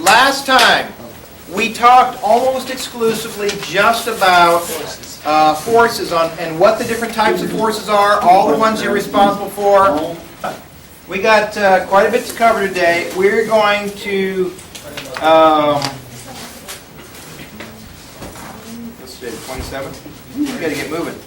last time we talked almost exclusively just about forces and what the different types of forces are, all the ones you're responsible for. We got quite a bit to cover today. We're going to, let's do 27. We got to get moving.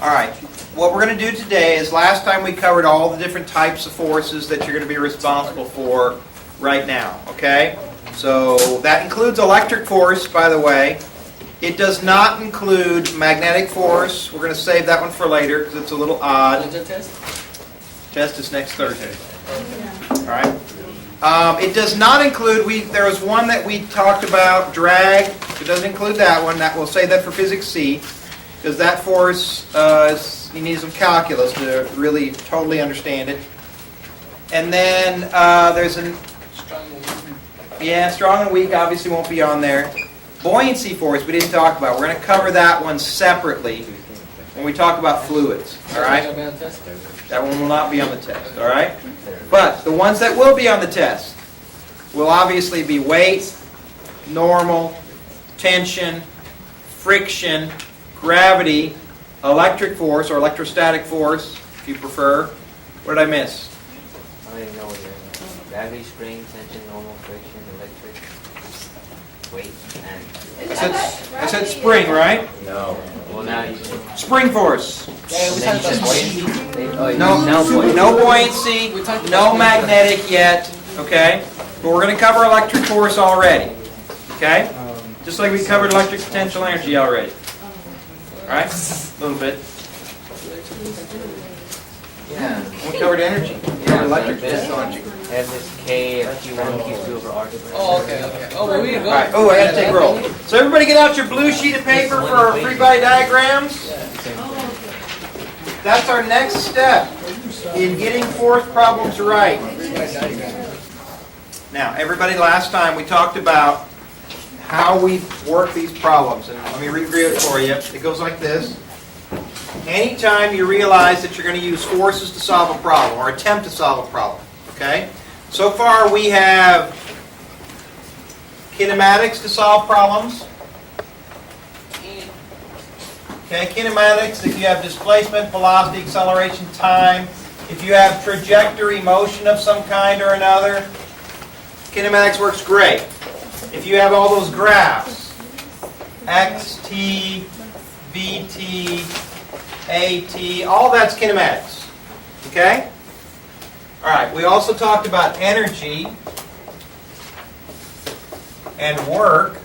All right. What we're going to do today is, last time we covered all the different types of forces that you're going to be responsible for right now. Okay? So that includes electric force, by the way. It does not include magnetic force. We're going to save that one for later because it's a little odd. Test is next Thursday. All right. It does not include. There was one that we talked about, drag. It doesn't include that one. That we'll save that for Physics C, because that force you need some calculus to really totally understand it. And then there's an strong and weak obviously won't be on there. Buoyancy force we didn't talk about. We're going to cover that one separately when we talk about fluids. All right. That one will not be on the test. All right. But the ones that will be on the test will obviously be weight, normal, tension, friction, gravity, electric force or electrostatic force, if you prefer. What did I miss? I don't even know what you're gravity, spring, tension, normal, friction, electric, weight, and... I said spring, right? No. Well, now you... Spring force. Yeah, we talked about buoyancy. No buoyancy, no magnetic yet, okay? But we're going to cover electric force already, okay? Just like we covered electric potential energy already. Alright? A little bit. Yeah. We covered energy. Yeah, Electric like this. potential energy. Have this K of Q1, Q2 over R squared. Oh, okay. Oh, well, we didn't go. Alright, I gotta take roll. So everybody get out your blue sheet of paper for our free body diagrams. That's our next step in getting force problems right. Now, everybody, last time we talked about how we work these problems. And let me review it for you. It goes like this. Anytime you realize that you're going to use forces to solve a problem or attempt to solve a problem, okay? So far we have kinematics to solve problems. Okay, kinematics, if you have displacement, velocity, acceleration, time, if you have trajectory, motion of some kind or another, kinematics works great. If you have all those graphs, x, t, vt, at, all that's kinematics. Okay? All right, we also talked about energy and work.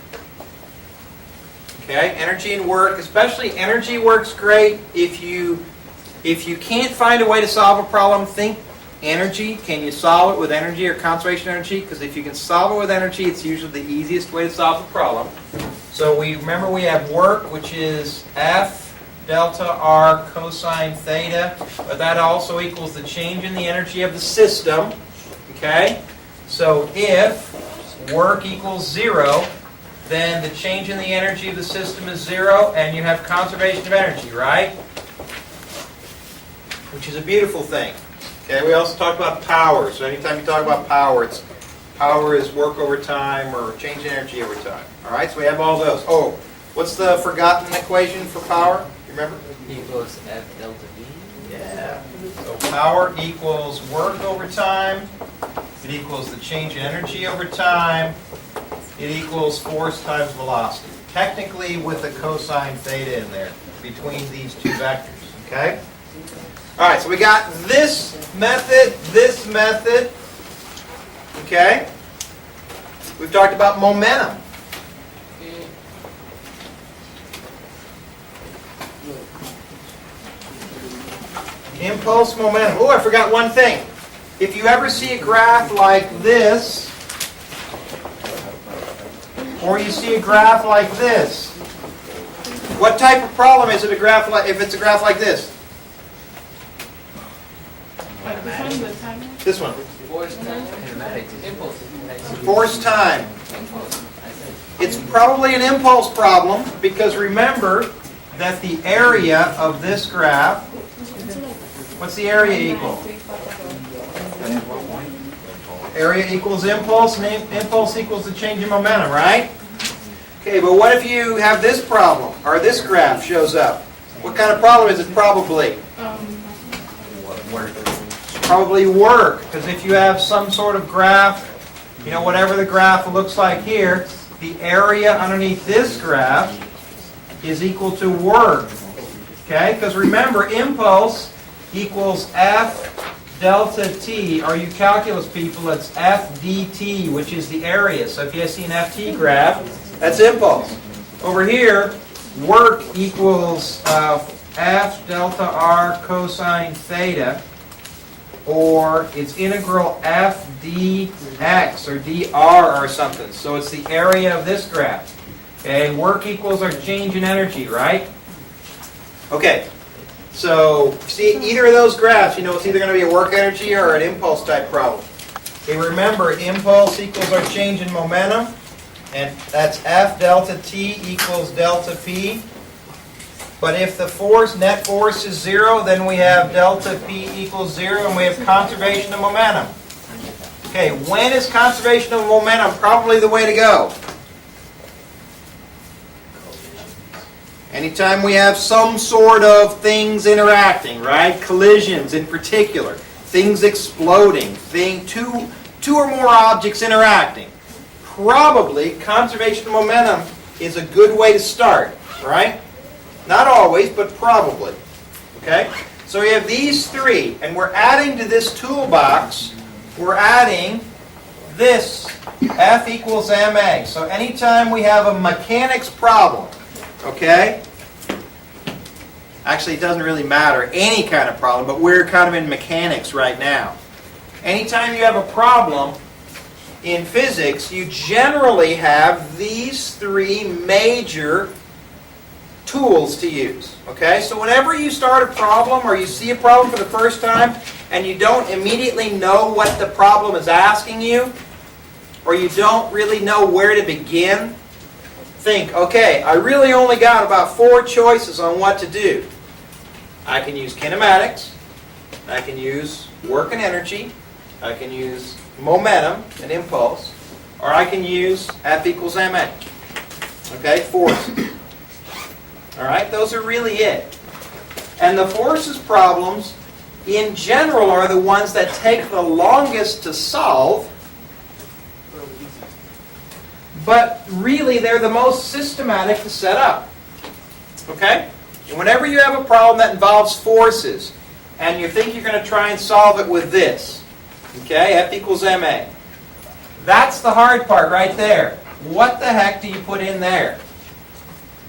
Okay, energy and work, especially energy works great if you can't find a way to solve a problem, think energy. Can you solve it with energy or conservation energy? Because if you can solve it with energy, it's usually the easiest way to solve the problem. So we have work, which is F delta R cosine theta, but that also equals the change in the energy of the system. Okay? So if work equals 0, then the change in the energy of the system is 0, and you have conservation of energy, right? Which is a beautiful thing. Okay, we also talked about power. So anytime you talk about power, power is work over time or change in energy over time. All right, so we have all those. Oh, what's the forgotten equation for power? You remember? Equals F delta V. Yeah. So power equals work over time. It equals the change in energy over time. It equals force times velocity. Technically with a cosine theta in there between these two vectors. Okay? All right, so we got this method. Okay? We've talked about momentum. Impulse, momentum. Oh, I forgot one thing. If you ever see a graph like this, or you see a graph like this, what type of problem is it if it's a graph like this? This one. Force time. It's probably an impulse problem because remember that the area of this graph, what's the area equal? area equals impulse, and impulse equals the change in momentum, right? Okay, but what if you have this problem, or this graph shows up? What kind of problem is it probably? Probably work, because if you have some sort of graph, you know, whatever the graph looks like here, the area underneath this graph is equal to work. Okay, because remember, impulse equals F delta T. Are you calculus people? It's F dt, which is the area. So if you see an FT graph, that's impulse. Over here, work equals F delta R cosine theta, or it's integral F dx or dr or something. So it's the area of this graph. Okay, work equals our change in energy, right? Okay, so see either of those graphs, you know it's either going to be a work energy or an impulse type problem. Okay, remember impulse equals our change in momentum, and that's F delta T equals delta P. But if the force, net force is 0, then we have delta P equals 0, and we have conservation of momentum. Okay, when is conservation of momentum probably the way to go? Anytime we have some sort of things interacting, right? Collisions in particular, things exploding, two or more objects interacting. Probably conservation of momentum is a good way to start, right? Not always, but probably. Okay? So we have these three, and we're adding to this toolbox, we're adding this F equals ma. So anytime we have a mechanics problem, okay? Actually, it doesn't really matter, any kind of problem, but we're kind of in mechanics right now. Anytime you have a problem in physics, you generally have these three major tools to use. Okay? So whenever you start a problem or you see a problem for the first time and you don't immediately know what the problem is asking you, or you don't really know where to begin, think, okay, I really only got about 4 choices on what to do. I can use kinematics, I can use work and energy, I can use momentum and impulse, or I can use F equals ma. Okay, forces. Alright, those are really it. And the forces problems, in general, are the ones that take the longest to solve, but really they're the most systematic to set up. Okay? And whenever you have a problem that involves forces, and you think you're going to try and solve it with this, okay, F equals ma, that's the hard part right there. What the heck do you put in there?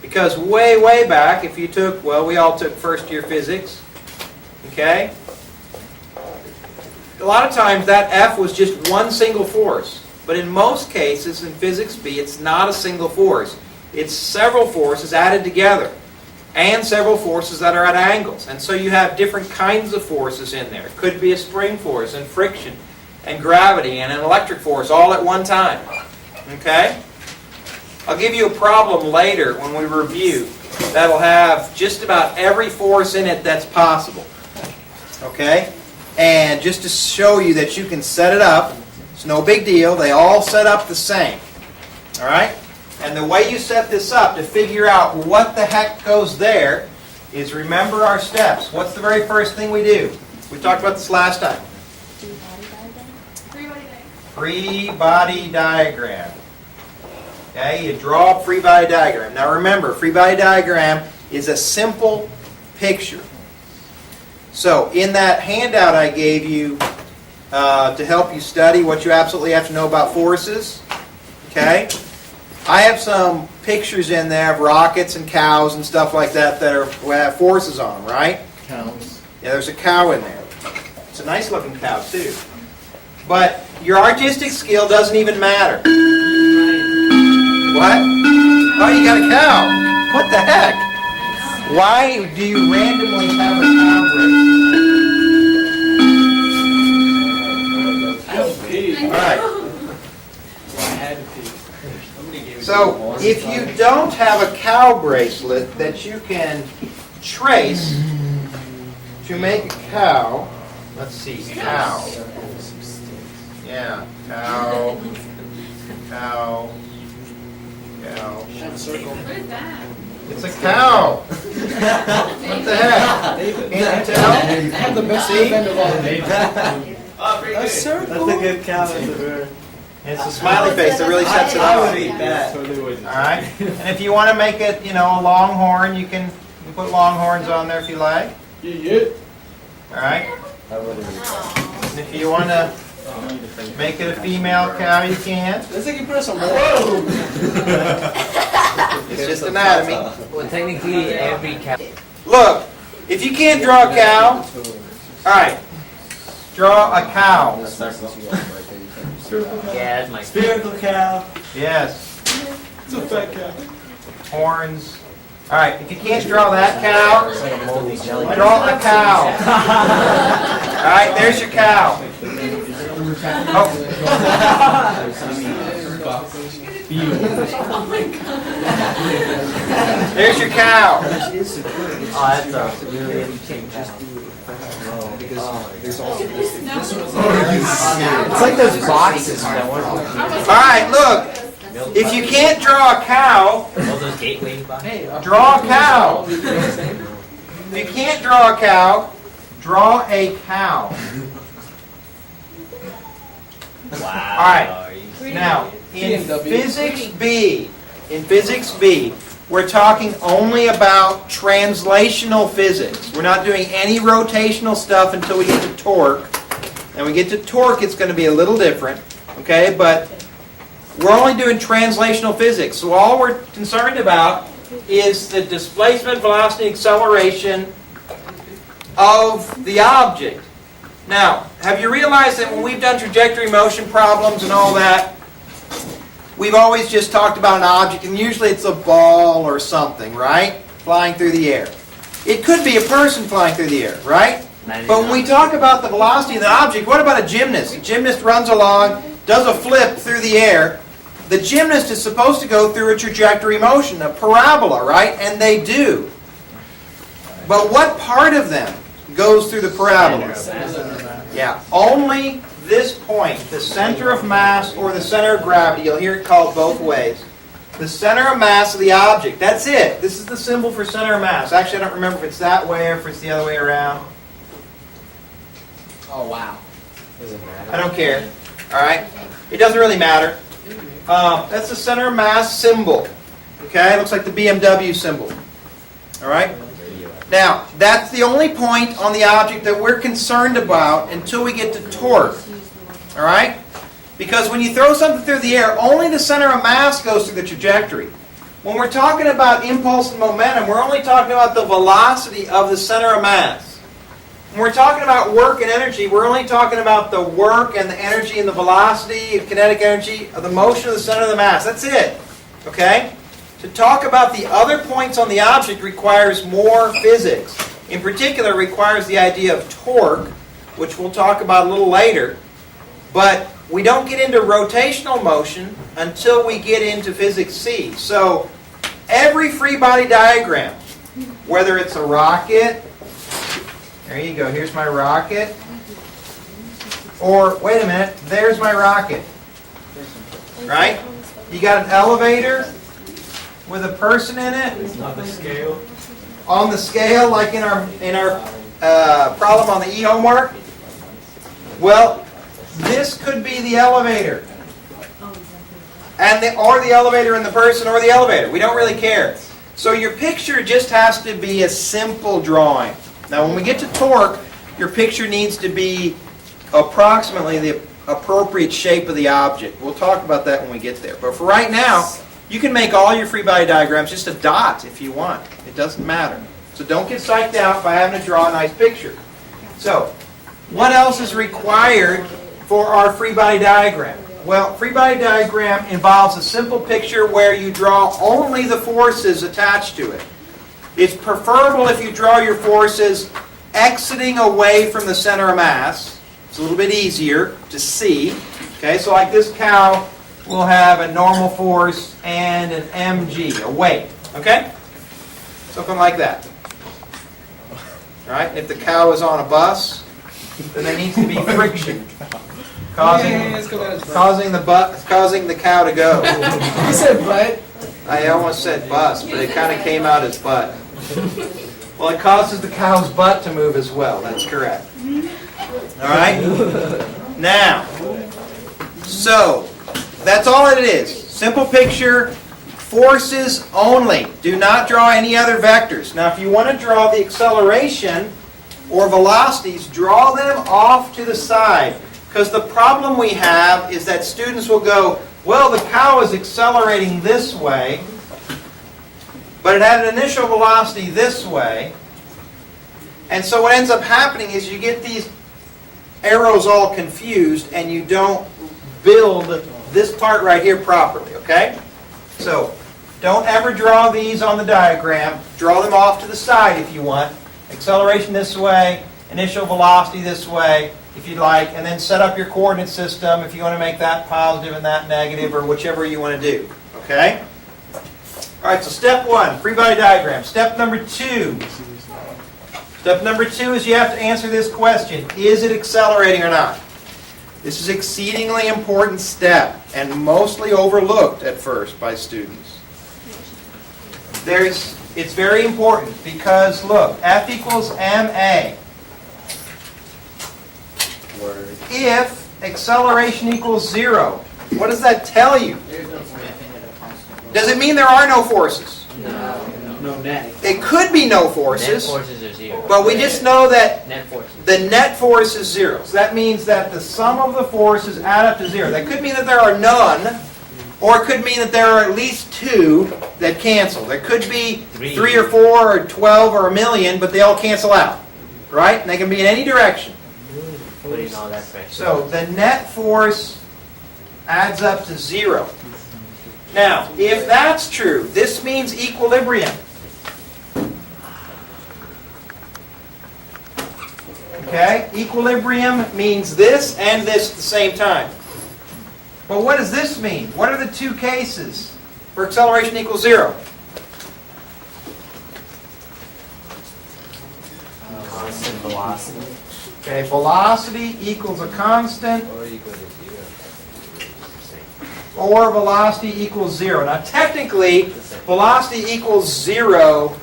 Because way, way back, if you took, well, we all took first year physics, okay? A lot of times that F was just one single force. But in most cases, in physics B, it's not a single force. It's several forces added together, and several forces that are at angles. And so you have different kinds of forces in there. It could be a spring force, and friction, and gravity, and an electric force all at one time. Okay? I'll give you a problem later when we review that'll have just about every force in it that's possible. Okay? And just to show you that you can set it up, it's no big deal. They all set up the same. Alright? And the way you set this up to figure out what the heck goes there is remember our steps. What's the very first thing we do? We talked about this last time. Free body diagram. Okay, you draw a free body diagram. Now remember, free body diagram is a simple picture. So in that handout I gave you to help you study what you absolutely have to know about forces, okay, I have some pictures in there of rockets and cows and stuff like that that have forces on them, right? Cows. Yeah, there's a cow in there. It's a nice looking cow too. But your artistic skill doesn't even matter. What? Oh, you got a cow. What the heck? Why do you randomly have a cow bracelet? All right. I had to pee. Somebody gave it So, if you don't have a cow bracelet that you can trace to make a cow, let's see, cow. Yeah, cow, cow, cow. Have a circle. What is that? It's a cow. What the heck? David. Can't you tell? Have the best See? friend of all. Oh, pretty A good. circle. That's a good cow. That's a bird. It's a smiley face that really sets it I off. would eat that. All right. And if you want to make it, you know, a longhorn, you can put longhorns on there if you like. Yeah. All right. Oh. And if you want to make it a female cow, you can. Let's take a press on more. It's just anatomy. Well, technically, every cow. Look, if you can't draw a cow, all right, draw a cow. Yeah, that's my. Spherical cow. Yes. It's a fat cow. Horns. All right, if you can't draw that cow, It's like a moldy jelly. draw a cow. All right, there's your cow. There's your cow. Oh, that's a really interesting cow. It's like those boxes. All right, look. If you can't draw a cow, All those gateway boxes. draw a cow. If you can't draw a cow, draw a cow. Wow. All right. Are you Now, in BMW. Physics B, we're talking only about translational physics. We're not doing any rotational stuff until we get to torque. And we get to torque, it's going to be a little different, okay? But we're only doing translational physics. So all we're concerned about is the displacement, velocity, acceleration of the object. Now, have you realized that when we've done trajectory motion problems and all that, we've always just talked about an object, and usually it's a ball or something, right? Flying through the air. It could be a person flying through the air, right? But when we talk about the velocity of the object, what about a gymnast? A gymnast runs along, does a flip through the air. The gymnast is supposed to go through a trajectory motion, a parabola, right? And they do. But what part of them goes through the parabola? Yeah, only this point, the center of mass or the center of gravity. You'll hear it called both ways. The center of mass of the object. That's it. This is the symbol for center of mass. Actually, I don't remember if it's that way or if it's the other way around. Oh, wow. Doesn't matter. I don't care. All right? It doesn't really matter. That's the center of mass symbol. Okay? It looks like the BMW symbol. All right? Now, that's the only point on the object that we're concerned about until we get to torque. All right? Because when you throw something through the air, only the center of mass goes through the trajectory. When we're talking about impulse and momentum, we're only talking about the velocity of the center of mass. When we're talking about work and energy, we're only talking about the work and the energy and the velocity, kinetic energy, of the motion of the center of the mass. That's it. Okay? To talk about the other points on the object requires more physics. In particular, it requires the idea of torque, which we'll talk about a little later. But we don't get into rotational motion until we get into physics C. So every free body diagram, whether it's a rocket, there you go, here's my rocket, or wait a minute, there's my rocket, right? You got an elevator with a person in it. On the scale. On the scale, like in our problem on the e-homework. Well, this could be the elevator, or the elevator and the person, or the elevator. We don't really care. So your picture just has to be a simple drawing. Now, when we get to torque, your picture needs to be approximately the appropriate shape of the object. We'll talk about that when we get there. But for right now, you can make all your free body diagrams just a dot if you want. It doesn't matter. So don't get psyched out by having to draw a nice picture. So, what else is required for our free body diagram? Well, free body diagram involves a simple picture where you draw only the forces attached to it. It's preferable if you draw your forces exiting away from the center of mass. It's a little bit easier to see. Okay, so like this cow will have a normal force and an mg, a weight. Okay? Something like that. All right? If the cow is on a bus, then there needs to be friction. causing the cow to go. You said butt. I almost said bust, but it kind of came out as butt. Well, it causes the cow's butt to move as well. That's correct. All right? Now, so that's all it is. Simple picture, forces only. Do not draw any other vectors. Now, if you want to draw the acceleration or velocities, draw them off to the side. Because the problem we have is that students will go, well, the cow is accelerating this way, but it had an initial velocity this way. And so what ends up happening is you get these arrows all confused and you don't build this part right here properly, okay? So don't ever draw these on the diagram. Draw them off to the side if you want. Acceleration this way, initial velocity this way, if you'd like, and then set up your coordinate system if you want to make that positive and that negative, or whichever you want to do, okay? All right, so step one, free body diagram. Step number two. Step number two is you have to answer this question. Is it accelerating or not? This is an exceedingly important step and mostly overlooked at first by students. It's very important because, look, F equals ma. If acceleration equals 0, what does that tell you? Does it mean there are no forces? No net. It could be no Net forces, forces are 0. but we just know that Net forces. the net force is 0. So that means that the sum of the forces add up to 0. That could mean that there are none, or it could mean that there are at least 2 that cancel. There could be 3 or 4 or 12 or a million, but they all cancel out. Right? And they can be in any direction. Putting all that pressure. So the net force adds up to 0. Now, if that's true, this means equilibrium. Okay? Equilibrium means this and this at the same time. But what does this mean? What are the two cases for acceleration equals 0? Constant velocity. Okay, velocity equals a constant, Or equal to 0. or velocity equals 0. Now technically, velocity equals 0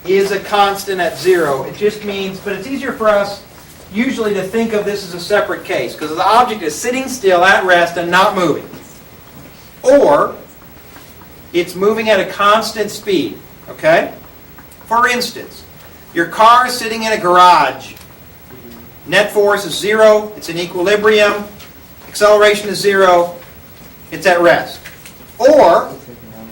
is a constant at 0. It just means, but it's easier for us usually to think of this as a separate case, because the object is sitting still at rest and not moving. Or, it's moving at a constant speed, okay? For instance, your car is sitting in a garage. Net force is 0, it's in equilibrium, acceleration is 0, it's at rest. Or,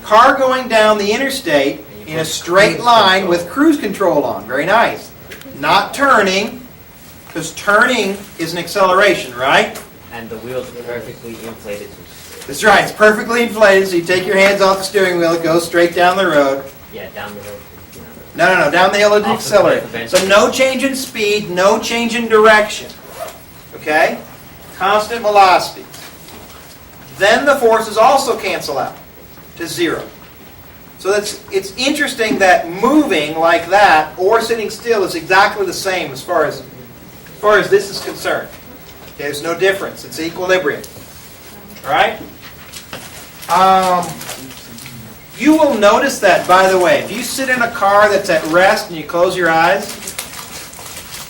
car going down the interstate in a straight line with cruise control on. Very nice. Not turning, because turning is an acceleration, right? And the wheels are perfectly inflated. That's right, it's perfectly inflated, so you take your hands off the steering wheel, it goes straight down the road. Yeah, down the road. No, down the hill it Off the accelerates. cliff So no change in speed, no change in direction. Okay? Constant velocity. Then the forces also cancel out to 0. So it's interesting that moving like that or sitting still is exactly the same as far as this is concerned. Okay, there's no difference. It's equilibrium. All right? You will notice that, by the way, if you sit in a car that's at rest and you close your eyes,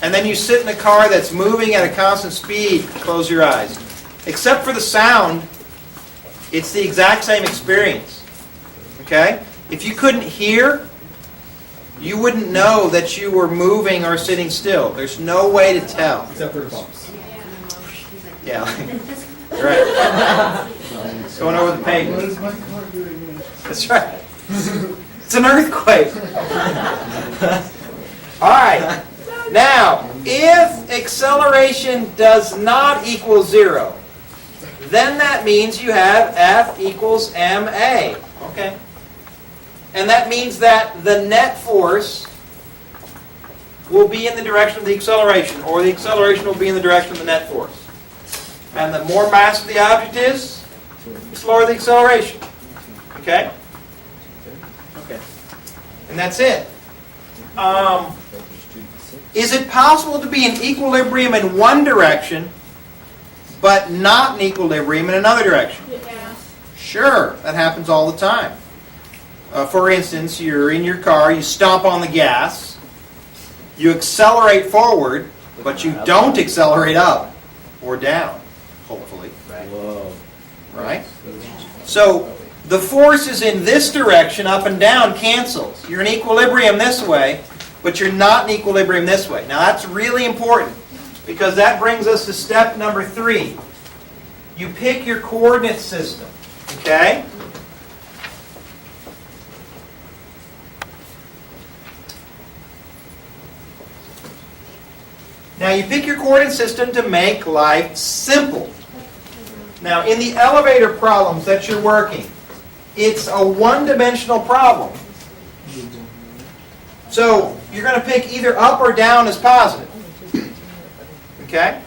and then you sit in a car that's moving at a constant speed, close your eyes. Except for the sound, it's the exact same experience. Okay? If you couldn't hear, you wouldn't know that you were moving or sitting still. There's no way to tell. Except for the bumps. Yeah. Right. Going over the pavement. What is my car doing? That's right. It's an earthquake. All right. Now, if acceleration does not equal 0, then that means you have F equals ma. Okay. And that means that the net force will be in the direction of the acceleration, or the acceleration will be in the direction of the net force. And the more massive the object is, the slower the acceleration. Okay? Okay. And that's it. Is it possible to be in equilibrium in one direction but not in equilibrium in another direction? Yeah. Sure, that happens all the time. For instance, you're in your car, you stomp on the gas, you accelerate forward, but you don't accelerate up or down, hopefully, Right. Whoa. right? So the forces in this direction, up and down, cancel. You're in equilibrium this way, but you're not in equilibrium this way. Now that's really important, because that brings us to step number 3. You pick your coordinate system, okay? Now you pick your coordinate system to make life simple. Now in the elevator problems that you're working, it's a one-dimensional problem. So you're going to pick either up or down as positive. Okay?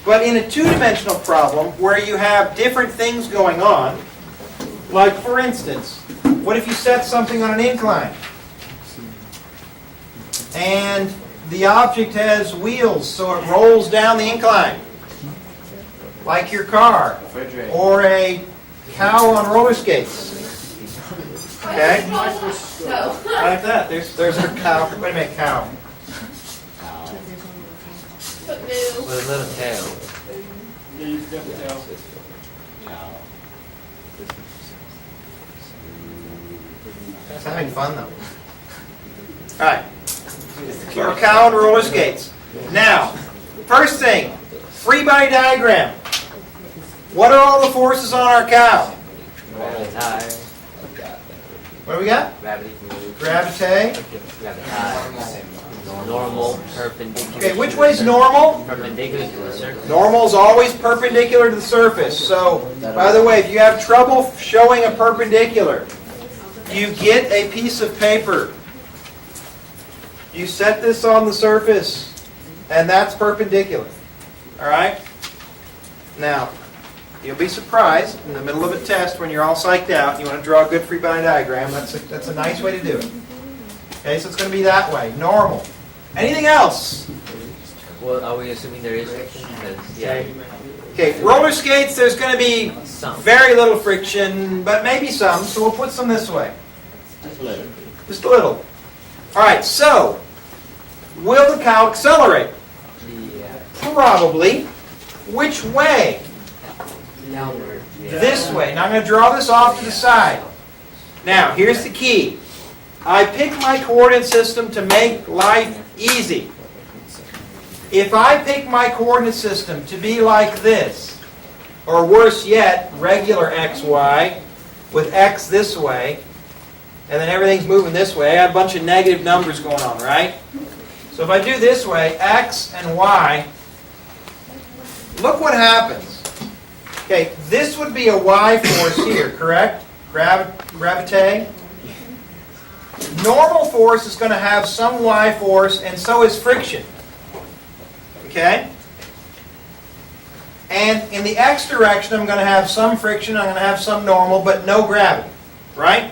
But in a two-dimensional problem where you have different things going on, like for instance, what if you set something on an incline? And the object has wheels, so it rolls down the incline. Like your car, or a cow on roller skates. Okay? Like that. There's a cow. Wait a minute, cow. With a little tail. It's having fun though. Alright. Or a cow on roller skates. Now, first thing, free body diagram. What are all the forces on our cow? Gravity high. What do we got? Gravity move. Gravity. Gravity high. Normal, perpendicular. Okay, which way's normal? Perpendicular to the surface. Normal is always perpendicular to the surface. So, by the way, if you have trouble showing a perpendicular, you get a piece of paper. You set this on the surface, and that's perpendicular. All right? Now, you'll be surprised in the middle of a test when you're all psyched out and you want to draw a good free body diagram. That's a nice way to do it. Okay, so it's going to be that way, normal. Anything else? Well, are we assuming there is friction? Because, yeah, Okay, roller skates, there's going to be some. very little friction, but maybe some, so we'll put some this way. Just a little. All right, so, will the cow accelerate? Yeah. Probably. Which way? Downward. This way. Now I'm going to draw this off to the side. Now, here's the key. I pick my coordinate system to make life easy. If I pick my coordinate system to be like this, or worse yet, regular xy, with x this way, and then everything's moving this way, I have a bunch of negative numbers going on, right? So if I do this way, x and y, look what happens. Okay, this would be a y force here, correct? Gravity. Normal force is going to have some y force, and so is friction. Okay? And in the x direction, I'm going to have some friction, I'm going to have some normal, but no gravity. Right?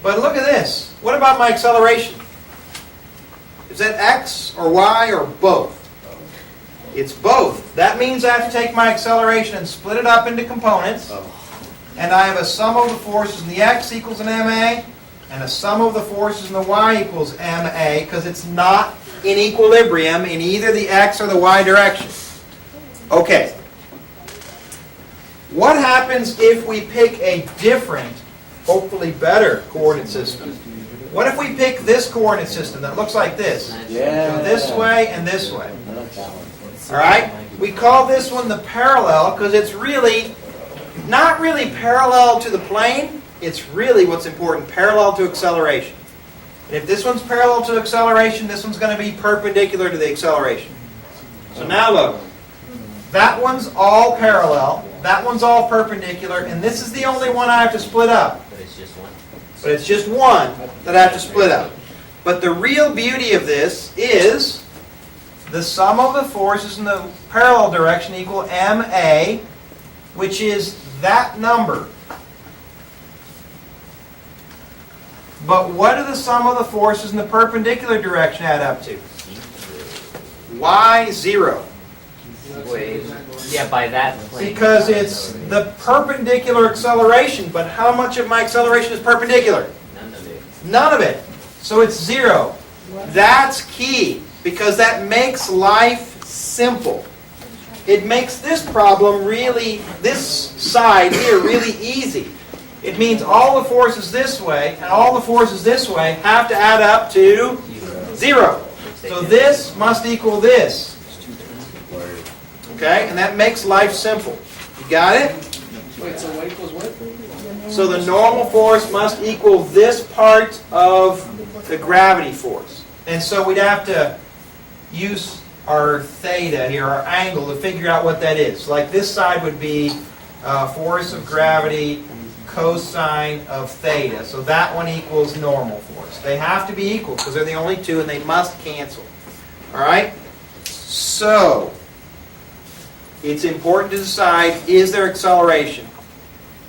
But look at this. What about my acceleration? Is that x or y or both? It's both. That means I have to take my acceleration and split it up into components. And I have a sum of the forces in the x equals an ma, and a sum of the forces in the y equals ma, because it's not in equilibrium in either the x or the y direction. Okay. What happens if we pick a different, hopefully better, coordinate system? What if we pick this coordinate system that looks like this? Yeah. So this way and this way. All right? We call this one the parallel because it's really not really parallel to the plane. It's really, what's important, parallel to acceleration. And if this one's parallel to acceleration, this one's going to be perpendicular to the acceleration. So now look. That one's all parallel. That one's all perpendicular. And this is the only one I have to split up. But it's just one. But it's just one that I have to split up. But the real beauty of this is the sum of the forces in the parallel direction equal ma, which is that number. But what do the sum of the forces in the perpendicular direction add up to? Why 0? Wait. Yeah, by that plane. Because it's the perpendicular acceleration, but how much of my acceleration is perpendicular? None of it. None of it. So it's 0. That's key, because that makes life simple. It makes this problem really, this side here, really easy. It means all the forces this way and all the forces this way have to add up to 0. So this must equal this. Okay? And that makes life simple. You got it? Wait, so what equals what? So the normal force must equal this part of the gravity force. And so we'd have to use our theta here, our angle, to figure out what that is. Like this side would be force of gravity cosine of theta. So that one equals normal force. They have to be equal because they're the only two and they must cancel. All right? So it's important to decide, is there acceleration?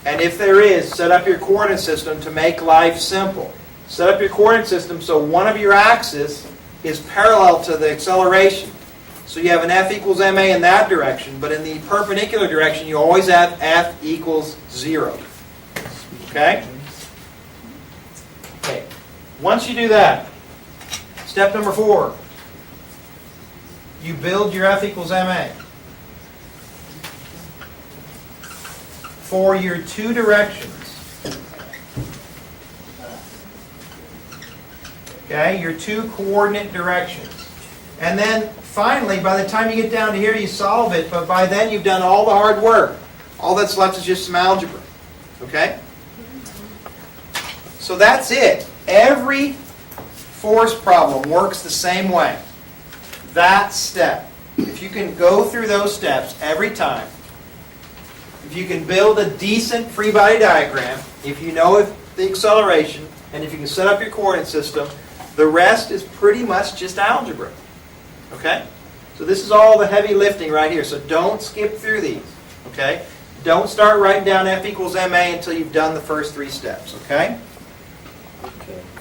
And if there is, set up your coordinate system to make life simple. Set up your coordinate system so one of your axes is parallel to the acceleration. So you have an F equals ma in that direction, but in the perpendicular direction you always have F equals 0. Okay? Okay. Once you do that, step number 4, you build your F equals ma. For your two directions. Okay, your two coordinate directions. And then finally, by the time you get down to here, you solve it, but by then you've done all the hard work. All that's left is just some algebra. Okay? So that's it. Every force problem works the same way. That step. If you can go through those steps every time, if you can build a decent free body diagram, if you know the acceleration, and if you can set up your coordinate system, the rest is pretty much just algebra. Okay? So this is all the heavy lifting right here. So don't skip through these. Okay? Don't start writing down F equals ma until you've done the first 3 steps. Okay?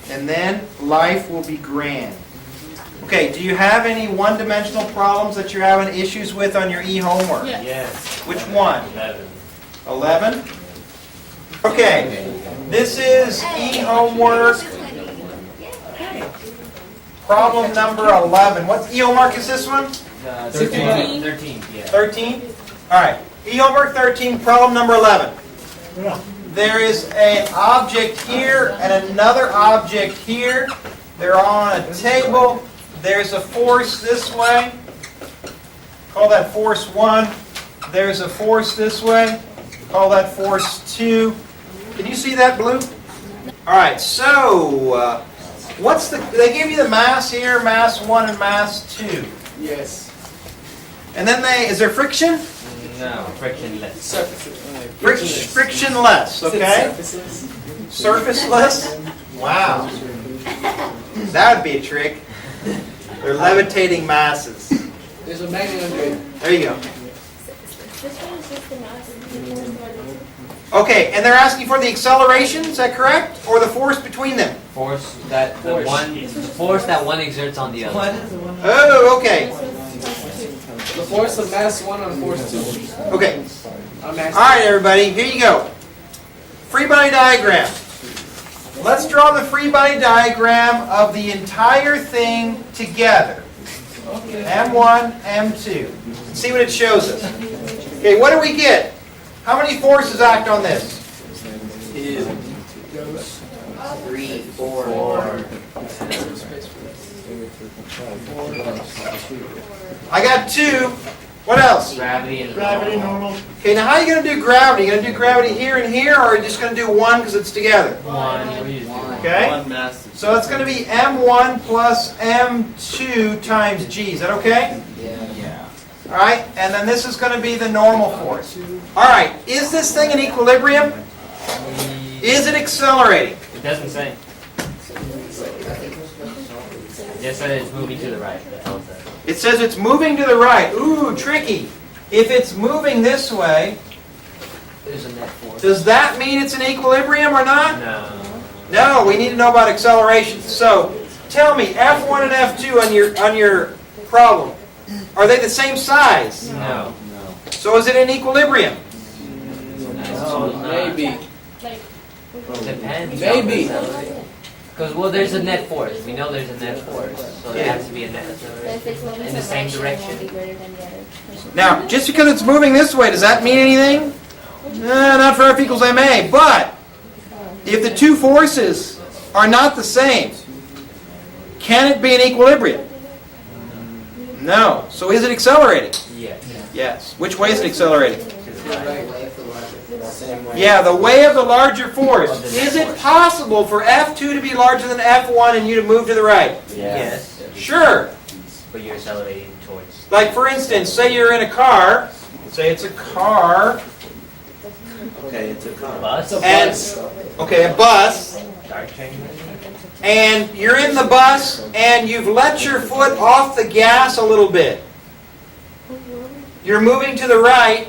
And then life will be grand. Okay, do you have any one-dimensional problems that you're having issues with on your e-homework? Yes. Which one? 11. 11? Okay, this is e-homework problem number 11. What e-homework is this one? 13. 13, yeah. 13? All right, e-homework 13, problem number 11. There is an object here and another object here. They're on a table. There's a force this way. Call that force 1. There's a force this way. Call that force 2. Can you see that, Blue? All right, so what's they give you the mass here, mass 1 and mass 2. Yes. And then is there friction? No, frictionless. Surfaces. Frictionless, okay? Surfaces. Surfaceless? Wow. That would be a trick. They're levitating masses. There's a magnet under it. There you go. This one is just the mass of the force. Okay, and they're asking for the acceleration, is that correct? Or the force between them? Force that the force that one exerts on the other. Oh, okay. The force of mass 1 on force 2. Okay. On mass All right, everybody, here you go. Free body diagram. Let's draw the free body diagram of the entire thing together. M1, M2. See what it shows us. Okay, what do we get? How many forces act on this? 2, 3, 4. I got 2. What else? Gravity and normal. Okay, now how are you going to do gravity? You going to do gravity here and here, or are you just going to do 1 because it's together? 1. Okay? One mass. So it's going to be M1 plus M2 times G. Is that okay? Yeah. All right, and then this is going to be the normal force. All right, is this thing in equilibrium? Is it accelerating? It doesn't say. It just said it's moving to the right. That's all it says. It says it's moving to the right. Ooh, tricky. If it's moving this way, There's a net force. does that mean it's in equilibrium or not? No. No, we need to know about acceleration. So, tell me, F1 and F2 on your problem. Are they the same size? No. So is it in equilibrium? Maybe. Like, Depends. Maybe. Because, well, there's a net force. We know there's a net force. So there has to be a net if it's moving in the to same it won't direction. be greater than the other. Now, just because it's moving this way, does that mean anything? Not for F equals ma. But if the two forces are not the same, can it be in equilibrium? No. So is it accelerating? Yes. Yes. Which way is it accelerating? Same way. Yeah, the way of the larger force. Is it possible for F2 to be larger than F1 and you to move to the right? Yes. Sure. But you're accelerating towards. Like for instance, say you're in a car. Say it's a car. Okay, it's a car. Bus. And okay, a bus. Dark train. And you're in the bus and you've let your foot off the gas a little bit. You're moving to the right.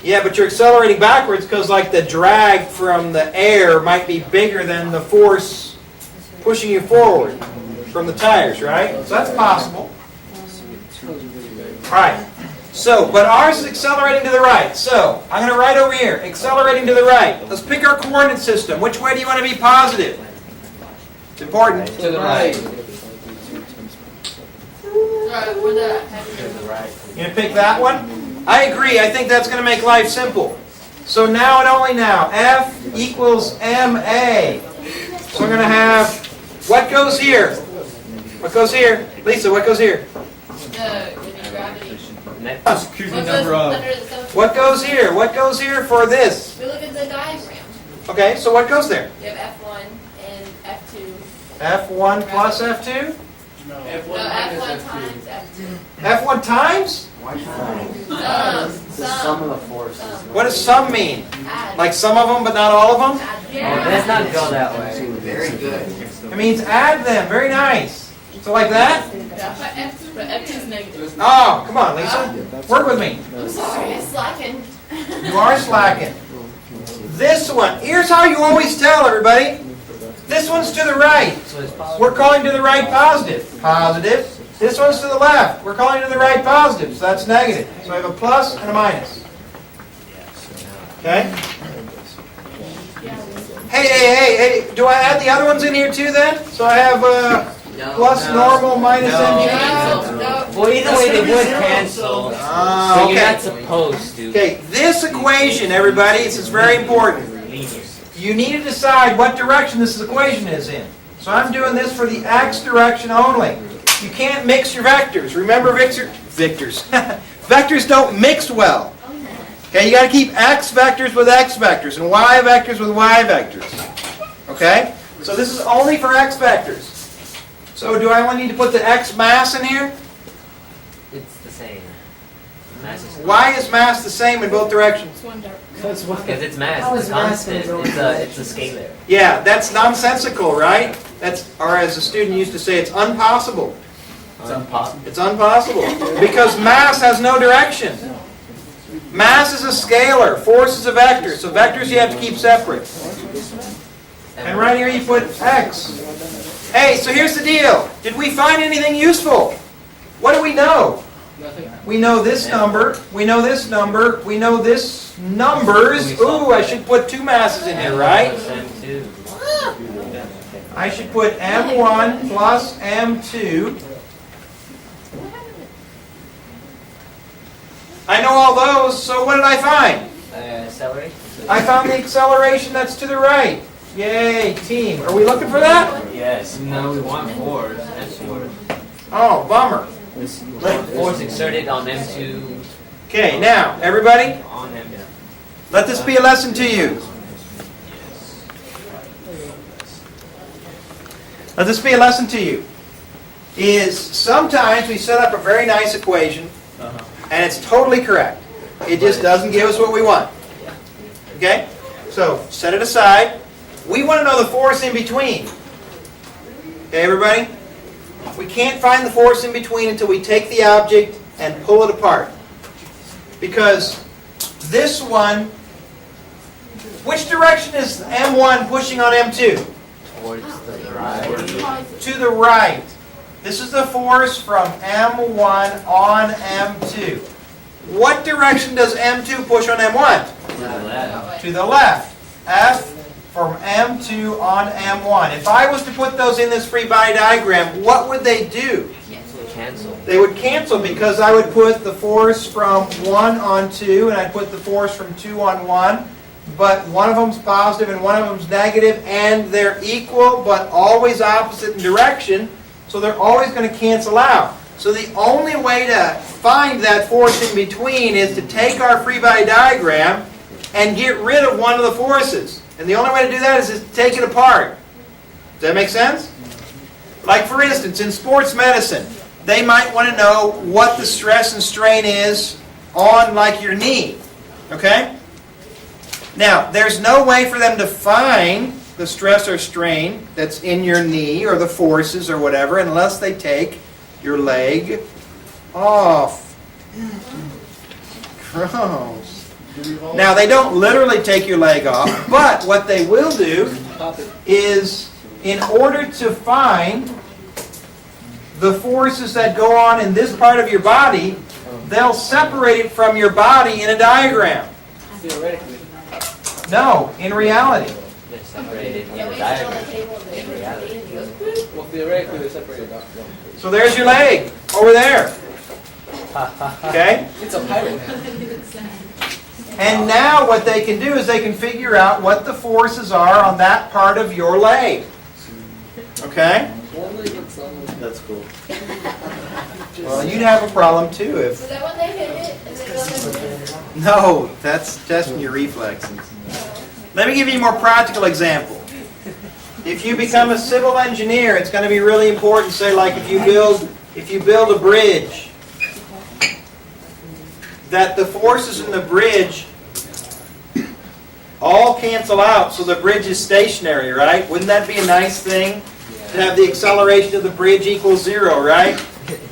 Yeah, but you're accelerating backwards because like the drag from the air might be bigger than the force pushing you forward from the tires, right? So that's possible. All right. So, but ours is accelerating to the right. So, I'm going to write over here, accelerating to the right. Let's pick our coordinate system. Which way do you want to be positive? It's important. To the right. You're going to pick that one? I agree. I think that's going to make life simple. So now and only now, F equals MA. So we're going to have, what goes here? What goes here? Lisa, what goes here? Gravity. Net. Excuse me, number of. What goes here? What goes here for this? We look at the diagram. Okay, so what goes there? You have F1 and F2. F1 plus F2? No, F1 times F2. F1 times? Sum of the forces. What does sum mean? Add. Like some of them but not all of them? Add. Oh, let's not go that way. Very good. It means add them. Very nice. So like that? But F2 is negative. Oh, come on, Lisa. Work with me. I'm sorry, I slackened. You are slacking. This one. Here's how you always tell everybody. This one's to the right. So it's positive. We're calling to the right positive. Positive. This one's to the left. We're calling to the right positive. So that's negative. So I have a plus and a minus. Okay? Hey. Do I add the other ones in here too then? So I have plus normal minus MG. Well, either way, they would cancel. So you're not Okay. supposed to. Okay, this equation, everybody, this is very important. You need to decide what direction this equation is in. So I'm doing this for the x direction only. You can't mix your vectors. Remember vectors? Vectors don't mix well. Okay, you got to keep x vectors with x vectors and y vectors with y vectors. Okay? So this is only for x vectors. So do I only need to put the x mass in here? It's the same. Mass is Why is mass the same in both directions? because it's mass. It's constant. It's a scalar. Yeah, that's nonsensical, right? That's, or as a student used to say, it's impossible. It's impossible. It's impossible. Because mass has no direction. Mass is a scalar. Force is a vector. So vectors you have to keep separate. And right here you put x. Hey, so here's the deal. Did we find anything useful? What do we know? Nothing. We know this number. We know this number. We know this numbers. Ooh, I should put two masses in here, right? M2. I should put M1 plus M2. I know all those, so what did I find? Accelerate. I found the acceleration that's to the right. Yay, team. Are we looking for that? Yes. No, we want force. That's force. Oh, bummer. Force exerted on M2. Okay, now, everybody, On M2. let this be a lesson to you. Let this be a lesson to you. Is sometimes we set up a very nice equation, and it's totally correct. It just doesn't give us what we want. Okay? So, set it aside. We want to know the force in between. Okay, everybody? We can't find the force in between until we take the object and pull it apart. Because this one, which direction is M1 pushing on M2? Towards the right. To the right. This is the force from M1 on M2. What direction does M2 push on M1? To the left. To the left. F from M2 on M1. If I was to put those in this free body diagram, what would they do? Cancel. They would cancel because I would put the force from 1 on 2 and I'd put the force from 2 on 1. But one of them's positive and one of them's negative, and they're equal but always opposite in direction, so they're always going to cancel out. So the only way to find that force in between is to take our free body diagram and get rid of one of the forces. And the only way to do that is to take it apart. Does that make sense? Like for instance, in sports medicine, they might want to know what the stress and strain is on like your knee. Okay? Now, there's no way for them to find the stress or strain that's in your knee or the forces or whatever unless they take your leg off. Gross. Now, they don't literally take your leg off, but what they will do is, in order to find the forces that go on in this part of your body, they'll separate it from your body in a diagram. Theoretically. No, in reality. They're separated in the diagram. In reality. Well, theoretically, they're separated. So there's your leg, over there. Okay? It's a pirate man. And now what they can do is they can figure out what the forces are on that part of your leg. Okay? That's cool. Well, you'd have a problem too Is if... that what they hit it? Is it what they No, that's testing your reflexes. Let me give you a more practical example. If you become a civil engineer, it's going to be really important, say like if you build a bridge, that the forces in the bridge all cancel out so the bridge is stationary, right? Wouldn't that be a nice thing? To have the acceleration of the bridge equals 0, right?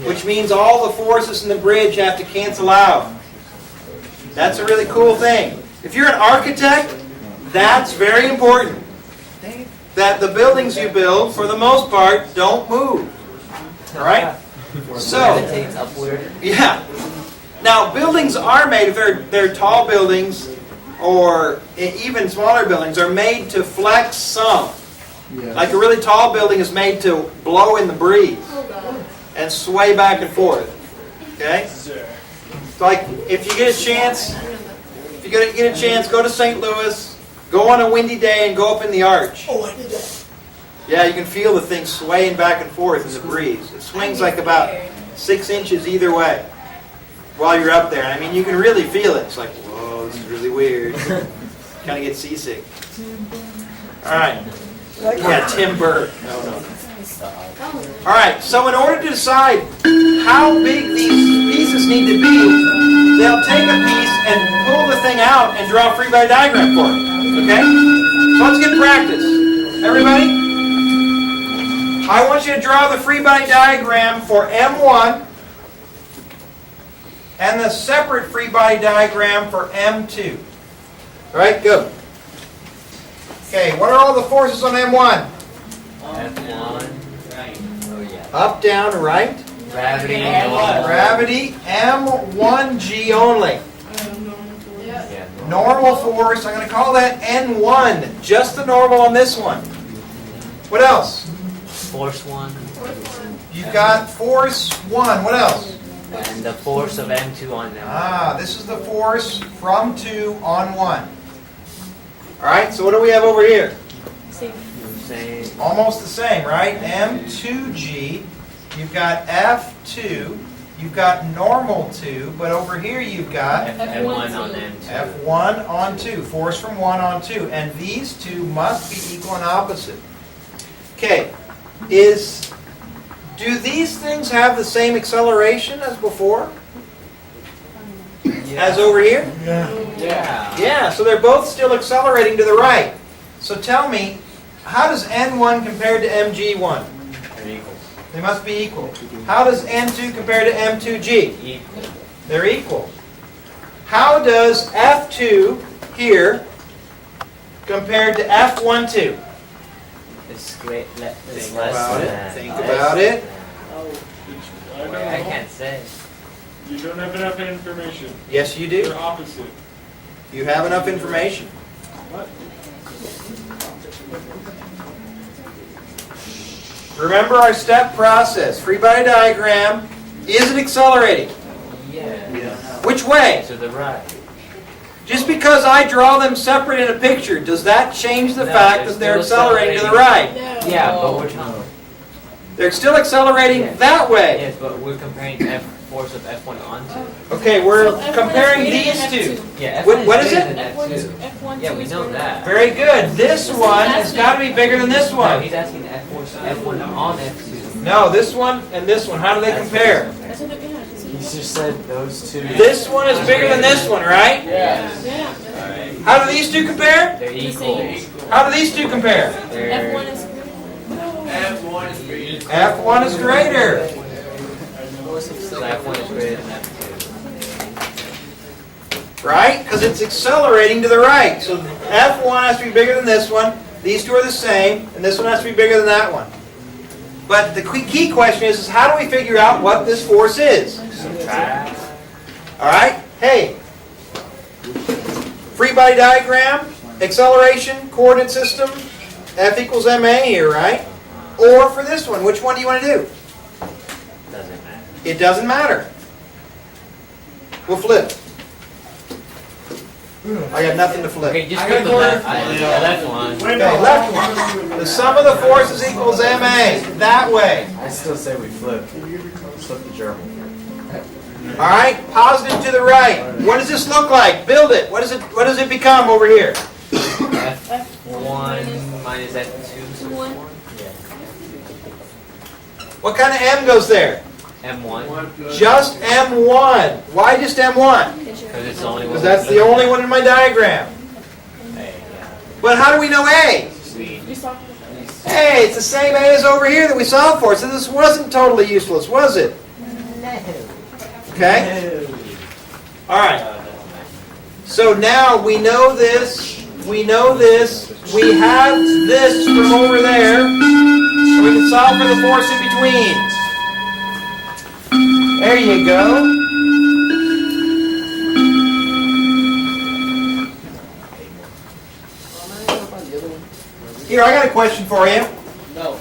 Which means all the forces in the bridge have to cancel out. That's a really cool thing. If you're an architect, that's very important. That the buildings you build, for the most part, don't move. All right? So, Gravitates upward. yeah. Now, buildings are made, if they're tall buildings or even smaller buildings, are made to flex some. Like a really tall building is made to blow in the breeze and sway back and forth. Okay? It's like if you get a chance, go to St. Louis, go on a windy day and go up in the arch. Oh, I did that. Yeah, you can feel the thing swaying back and forth in the breeze. It swings like about 6 inches either way while you're up there. I mean, you can really feel it. It's like, whoa, this is really weird. Kind of get seasick. All right. Yeah, timber. No. All right, so in order to decide how big these pieces need to be, they'll take a piece and pull the thing out and draw a free body diagram for it. Okay? So let's get practice. Everybody, I want you to draw the free body diagram for M1 and the separate free body diagram for M2. All right, go. Okay, what are all the forces on M1? F1. Oh yeah. Up, down, right. Gravity. Gravity, M1G only. Yeah. Normal force, I'm going to call that N1. Just the normal on this one. What else? Force 1. You've got force 1. What else? And the force of M2 on them. Ah, this is the force from 2 on 1. All right, so what do we have over here? Same. Almost the same, right? M2G. You've got F2. You've got normal 2. But over here you've got F1 on M2. F1 on 2. Force from 1 on 2. And these two must be equal and opposite. Okay. Do these things have the same acceleration as before? As over here? Yeah. Yeah, so they're both still accelerating to the right. So tell me, how does N1 compare to MG1? They're equal. They must be equal. How does N2 compare to M2G? Equal. They're equal. How does F2 here compare to F12? It's great. It's Think less about than it. that. Think about it. don't I know. can't say. You don't have enough information. Yes, you They're do. opposite. You have enough information. What? Remember our step process. Free body diagram. Is it accelerating? Yeah. Which way? To the right. Just because I draw them separate in a picture, does that change the No, fact they're that they're still accelerating to the right? No. Yeah, but we're talking. They're still accelerating Yes. that way. Yes, but we're comparing force of F1 onto. Okay, we're So F1 is comparing greater these than two. F2. Yeah, What- F1 what is is bigger it? than F1 is, F2. F1 Yeah, two we is know greater that. Very good. This one has got to be bigger than this No, one. he's asking F force F1 on F2. No, this one and this one. How do they compare? That's what they're gonna have to see. He's just said those two. This one is bigger than this one, right? Yeah. Yeah. How do these two compare? They're The equal. same. How do these two compare? They're F1 is greater. F1 is greater. so F1 is greater than F2. Right? Because it's accelerating to the right. So F1 has to be bigger than this one. These two are the same. And this one has to be bigger than that one. But the key question is how do we figure out what this force is? Subtract. All right? Hey. Free body diagram, acceleration, coordinate system, F equals ma here, right? Or for this one, which one do you want to do? Doesn't matter. It doesn't matter. We'll flip. I got nothing to flip. Okay, just I go got to the corner. left. The left one. Okay, left one. The sum of the forces equals ma. That way. I still say we flip. Flip the German. All right, positive to the right. What does this look like? Build it. What does it become over here? F1 minus F2. So One. yeah. What kind of m goes there? M1. Just m1. Why just m1? Because it's the only one. Because that's the only one in my diagram. Hey, yeah. But how do we know a? Sweet. We saw. Hey, it's the same a as over here that we solved for. So this wasn't totally useless, was it? Okay? All right. So now we know this. We know this. We have this from over there. So we can solve for the force in between. There you go. Here, I got a question for you. No.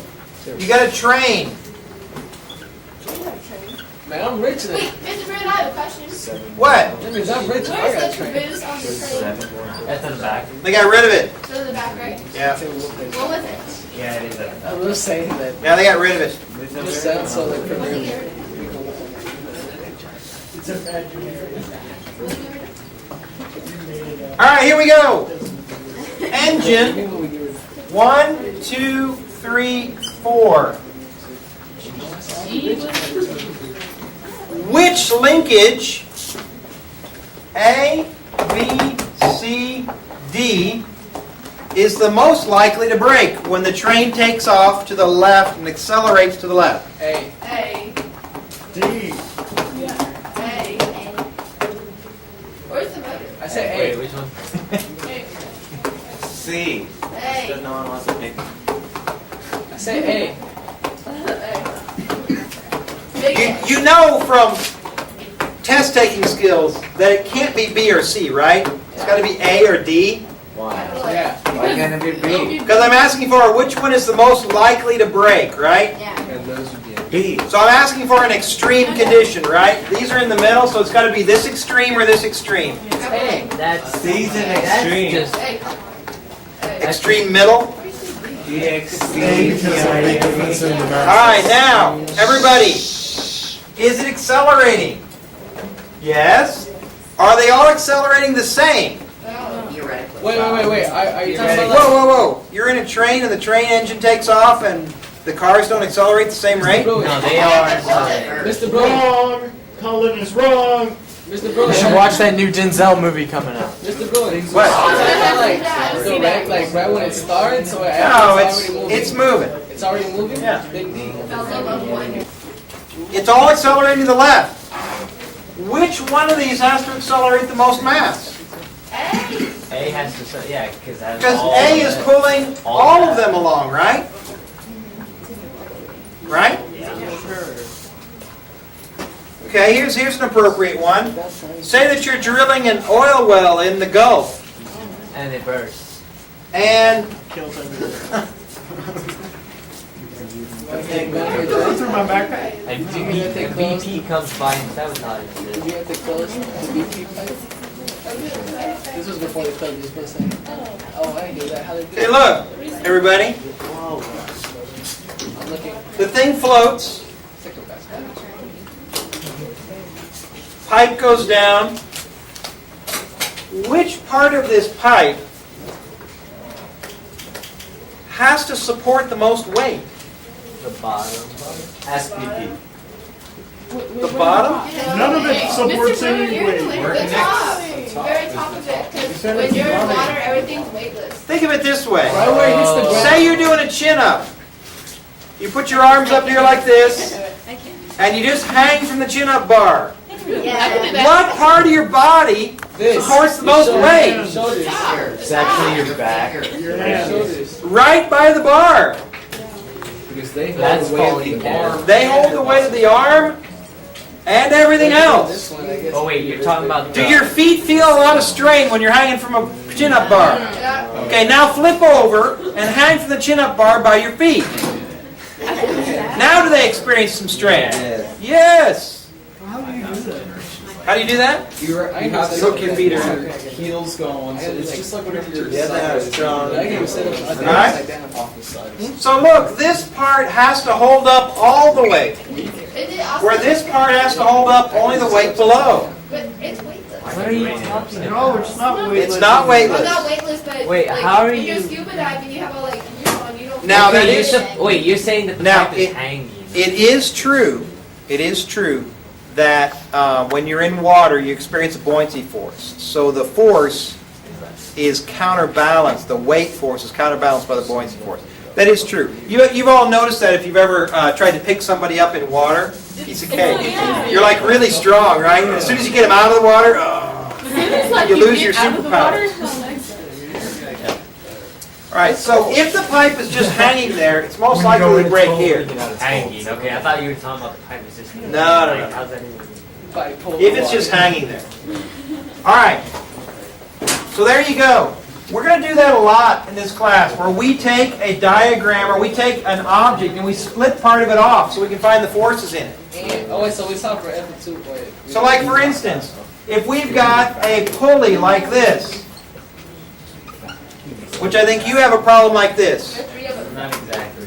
You got a train. Man, I'm rich then. Mr. Brand, I have a question. What? That means I'm rich. I Where's got a the train. caboose on the train? That's on the back. They got rid of it. So in the back, right? Yeah. What was it? Yeah, it is. I was saying that. Yeah, they got rid of it. Just sounds so like Was it familiar. here? All right, here we go. Engine. 1, 2, 3, 4. Which linkage A, B, C, D is the most likely to break when the train takes off to the left and accelerates to the left? Hey. A. D. A. Where's the motor? I say Wait, A. which one? C. A. No one wants to pick. I say A. Big A. You know from test taking skills that it can't be B or C, right? It's got to be A or D. Why? Yeah. Why can't it be B? Because I'm asking for which one is the most likely to break, right? Yeah. And those would be A. B. So I'm asking for an extreme condition, right? These are in the middle, so it's got to be this extreme or this extreme. A. That's C's an that's extreme. just A. A. Extreme middle. DXC. All right, now, everybody, is it accelerating? Yes. Are they all accelerating the same? Wait. Are you talking Whoa, about like... whoa, whoa. You're in a train and the train engine takes off and the cars don't accelerate the same rate? no, they are. Mr. Bro. Wrong! Colin is wrong! Mr. Bro. You should watch that new Denzel movie coming out. Mr. Bro. What? Like right when it starts or No, after it's already moving? it's moving. It's already moving? Yeah. Big D. It's all accelerating to the left. Which one of these has to accelerate the most mass? A has to say, yeah, because that's Because all A of is it. pulling all of them along, right? Right? Okay, here's an appropriate one. Say that you're drilling an oil well in the Gulf, And it bursts. and Okay, Go through my backpack. And BP comes by and sabotages you it. have to close the BP pipe. This was before they closed this person. Oh, I didn't do that. How they do okay, it? look, everybody, I'm looking. the thing floats, Stick with that. pipe goes down. Which part of this pipe has to support the most weight? The bottom. SPP. The bottom? None of it supports any weight. The top, very top of it, because said when it's you're in bottom. water, everything's weightless. Think of it this way. Right where it hits the ground. Say you're doing a chin-up. You put your arms up here like this, I can't. and you just hang from the chin-up bar. Yeah. I can do that. What part of your body This. supports the Your most shoulders. weight? Shoulders. It's actually your back. Your hands. Shoulders. Right by the bar. Because they hold That's the weight of falling the down. arm. They hold the weight of the arm and everything This else. one, I guess. Oh wait, you're talking about Do your feet feel a lot of strain when you're hanging from a chin-up bar? Yeah. Okay, now flip over and hang from the chin-up bar by your feet. Now do they experience some strain? Yes. How do you do that? You have to Look, get your feet your are- heels going. So it's just like whenever you're Yeah, side to side. I can set up. I think Alright. upside down. Off the side. So look, this part has to hold up all the weight, Is it also- where this part has to hold up only the weight below. But it's weightless. What are you talking about? No, it's not weightless. It's not Well, weightless. not weightless, but Wait, like, how are when you're you- scuba diving, you have all like gear on. You don't. Now, that Okay, is- wait, you're saying that the Now, pipe is hanging. It is true that when you're in water, you experience a buoyancy force. So the force is counterbalanced. The weight force is counterbalanced by the buoyancy force. That is true. You've all noticed that if you've ever tried to pick somebody up in water, piece of cake. You're like really strong, right? And as soon as you get them out of the water, you lose your superpowers. All right. So if the pipe is just hanging there, it's most likely to break here. Hanging. Okay, I thought you were talking about the pipe is just. No, no, no. How's that even? Pipe, pull If the it's water. just hanging there. All right. So there you go. We're going to do that a lot in this class, where we take a diagram or we take an object and we split part of it off so we can find the forces in it. And, oh wait, so we saw for F2. Wait. So like for instance, if we've got a pulley like this, which I think you have a problem like this. There's three of them. Not exactly.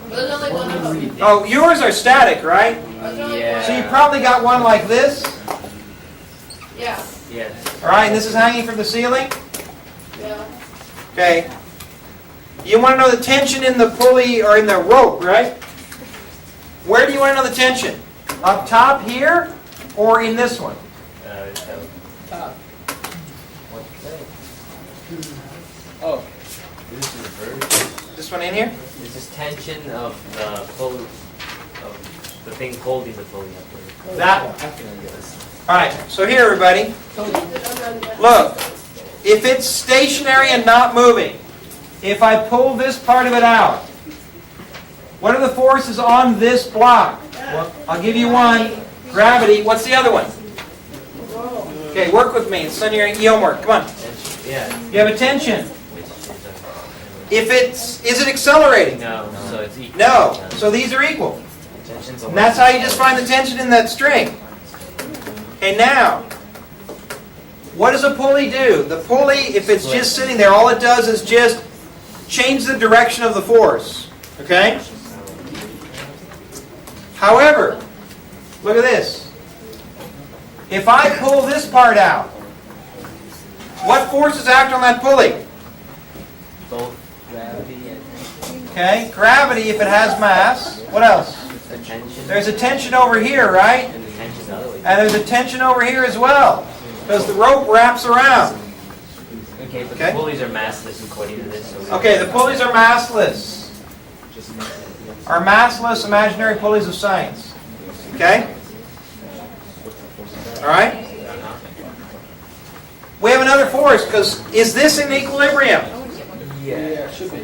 But there's only one of them. Oh, yours are static, right? There's only Yeah. So you probably got one like this, one. Yeah. Yes. all right, and this is hanging from the ceiling. Yeah. Okay. You want to know the tension in the pulley or in the rope, right? Where do you want to know the tension? Up top here or in this one? Top. What's that? Oh. This is reversed. This one in here? This is tension of the pull, of the thing holding the pulley up there. That one. All right, so here, everybody, look. If it's stationary and not moving, if I pull this part of it out, what are the forces on this block? Well, I'll give you one. Gravity. What's the other one? Okay, work with me. It's on your homework. Come on. Tension. Yeah. You have a tension. Which is If it's, is it accelerating? no, so it's equal. No. So these are equal. Tension's And that's how you just find the tension in that string. Okay, now, what does a pulley do? The pulley, if it's just sitting there, all it does is just change the direction of the force. Okay? However, look at this. If I pull this part out, what forces act on that pulley? both gravity and Okay, gravity if it has mass. What else? the tension. There's a tension over here, right? And the tension the other way. And there's a tension over here as well, because the rope wraps around. Okay, but Okay. the pulleys are massless according to this. So we- Okay, the pulleys are massless. Are massless imaginary pulleys of science. Okay? All right? We have another force, because is this in equilibrium? Yeah, it should be.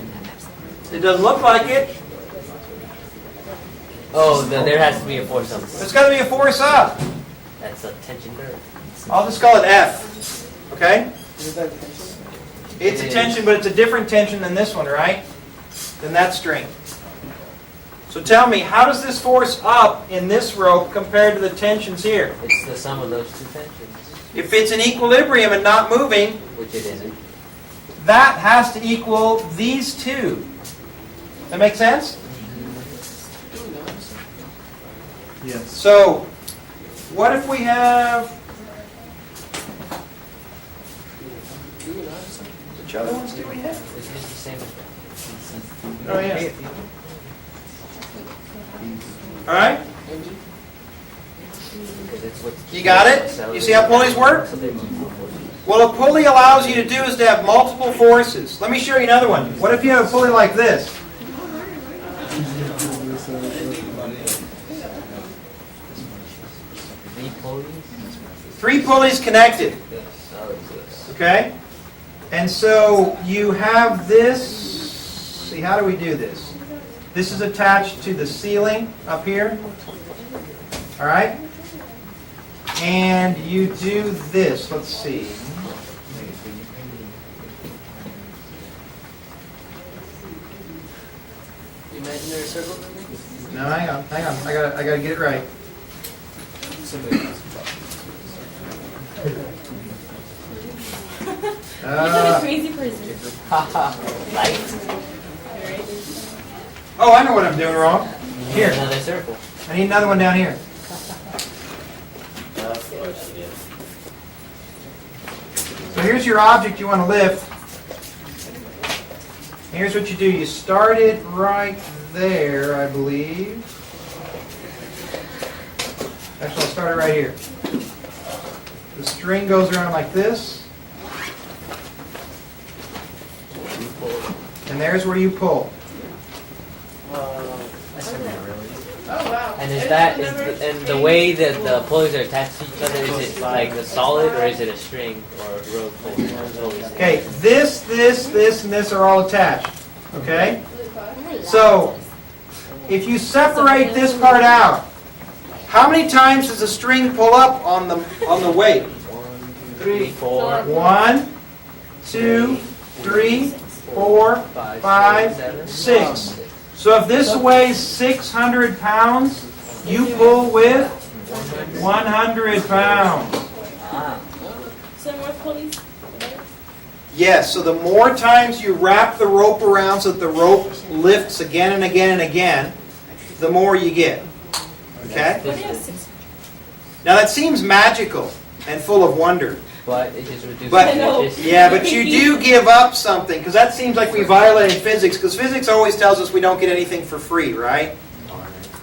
It doesn't look like it. Oh, then there has to be a force on this. There's got to be a force up. That's a tension nerve. I'll just call it F, okay? Is that the tension? It's a tension, but it's a different tension than this one, right? Than that string. So tell me, how does this force up in this rope compared to the tensions here? It's the sum of those two tensions, If it's in equilibrium and not moving, which it isn't. that has to equal these two. That make sense? Yes. So, what if we have... Which other ones do we have? It's just the same as that. Oh, yeah. All right? Because it's what You got it? You see how pulleys work? So they're equal forces. What a pulley allows you to do is to have multiple forces. Let me show you another one. What if you have a pulley like this? Three pulleys. 3 pulleys connected, So it's this. okay? And so you have this, see, how do we do this? This is attached to the ceiling up here, all right? And you do this, let's see. Imaginary circle? No, hang on, I gotta get it right. Crazy person. Light. Oh, I know what I'm doing wrong. Here, Another circle. I need another one down here. So here's your object you want to lift. And here's what you do. You start it right there, I believe. Actually, I'll start it right here. The string goes around like this. And there's where you pull. Oh, wow. And is that and the way that the pulleys are attached to each other? Is it like a solid or is it a string or a rope? Okay, this, and this are all attached. Okay? So, if you separate this part out, how many times does a string pull up on the weight? 1, 3, 4, 1, 2, 3, 4, 5, 6. So if this weighs 600 pounds, you pull with 100 pounds. Some more pulleys? Yes, so the more times you wrap the rope around so that the rope lifts again and again and again, the more you get. Okay? What do you have, 6? Now that seems magical and full of wonder. But it just reduces But- I know. Yeah, but you do give up something, because that seems like we violated physics, because physics always tells us we don't get anything for free, right?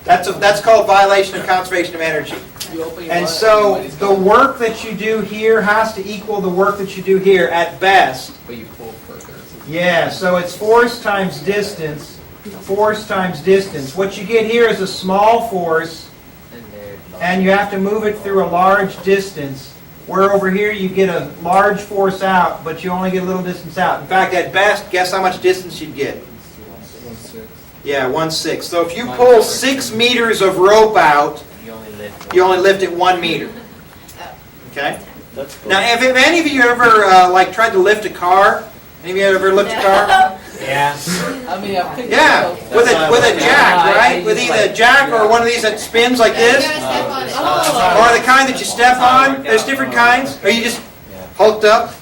That's called violation of conservation of energy. You open your And wallet, so everybody's the gone. work that you do here has to equal the work that you do here at best. But you pull further. Yeah, so it's force times distance, force times distance. What you get here is a small force, and they're and you have to move it through a large distance. Where over here you get a large force out, but you only get a little distance out. In fact, at best, guess how much distance you'd get? 1/6. Yeah, 1/6. So if you pull 6 meters of rope out, you only lift. you only lift it 1 meter. Okay? That's cool. Now, if any of you ever like tried to lift a car, any of you ever lift a car? Yeah. I mean, I picked Yeah, it up. with a jack, Yeah, right? I With just either a like- jack or one of these that spins like this, or the kind that you step on. There's different kinds. Or you just hulked up.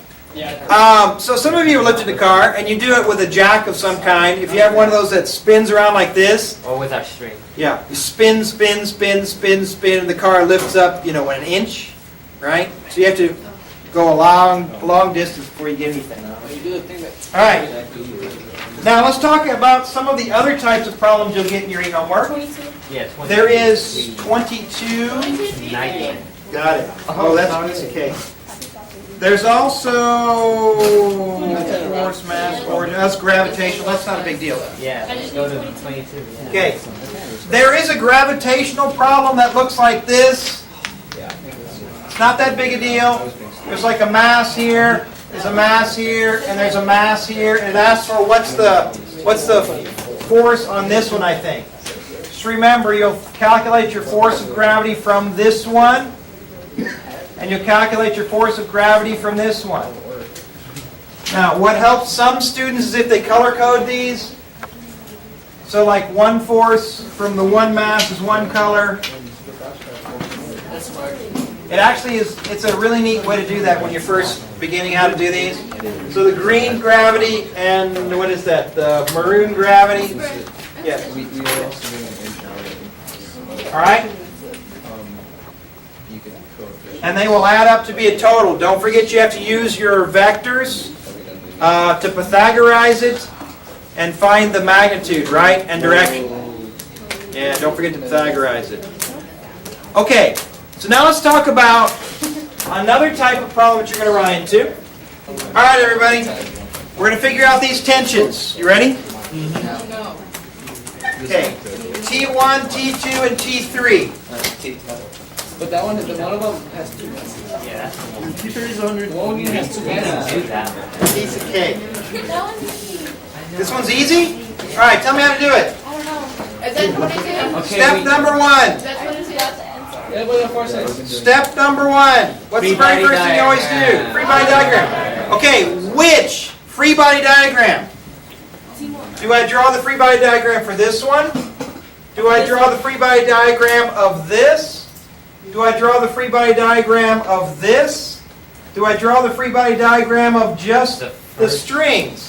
So some of you have lifted a car, and you do it with a jack of some kind. If you have one of those that spins around like this, Or with our string. yeah, you spin, spin, spin, spin, spin, and the car lifts up, 1 inch, right? So you have to go a long distance before you get anything. You do the thing that. All right. Now let's talk about some of the other types of problems you'll get in your homework. 22? Yes. There is 22. 19. Got it. Oh, that's okay. There's also force, mass, origin. That's gravitational. That's not a big deal. Yeah. I Let's just go need to 22. 22. Yeah. Okay. There is a gravitational problem that looks like this. It's not that big a deal. There's like a mass here. There's a mass here, and there's a mass here, and it asks for what's the force on this one, I think. Just remember, you'll calculate your force of gravity from this one, And you'll calculate your force of gravity from this one. Now, what helps some students is if they color code these. So like one force from the one mass is one color. That's smart. It actually is, it's a really neat way to do that when you're first beginning how to do these. So the green gravity and what is that? The maroon gravity? Yes. We are also doing an inch. All right? You could coefficient. And they will add up to be a total. Don't forget you have to use your vectors to Pythagorize it and find the magnitude, right? And direction. Yeah, don't forget to Pythagorize it. Okay, so now let's talk about another type of problem that you're going to run into. All right, everybody. We're going to figure out these tensions. You ready? No. Okay. T1, T2, and T3. But that one, the one of them has two masses. Yeah, that's T3 is 100. The one has two masses. do that. Piece of cake. That one's easy. This one's easy? All right, tell me how to do it. I don't know. Is that 22? Okay, Step number one. Is that I just 22? got the answer. Yeah, but of course it's. Step number one. What's the Free very body first thing you always do? diagram. Free body diagram. Okay, which free body diagram? Do I draw the free body diagram for this one? Do I draw the free body diagram of this? Do I draw the free body diagram of this? Do I draw the free body diagram of just the strings?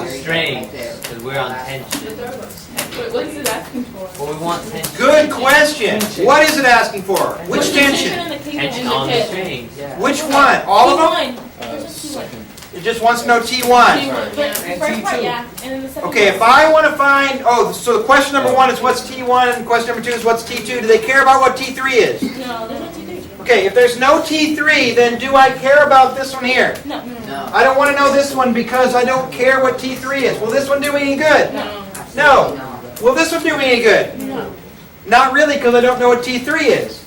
Strings, because we're on tension. Wait, what is it asking for? Well, we want tension. Good question. What is it asking for? Which What's the tension? in the cable? Tension on the strings, yeah. Which one? All of them? T1. There's just T1. It just wants to know T1. But the And first part, T2. yeah. And then the second Okay, if I want to find, so the question number one is what's T1 and question number two is what's T2. Do they care about what T3 is? No, there's no T3. Okay, if there's no T3, then do I care about this one here? No. I don't want to know this one because I don't care what T3 is. Will this one do me any good? No. Will this one do me any good? No. Not really, because I don't know what T3 is.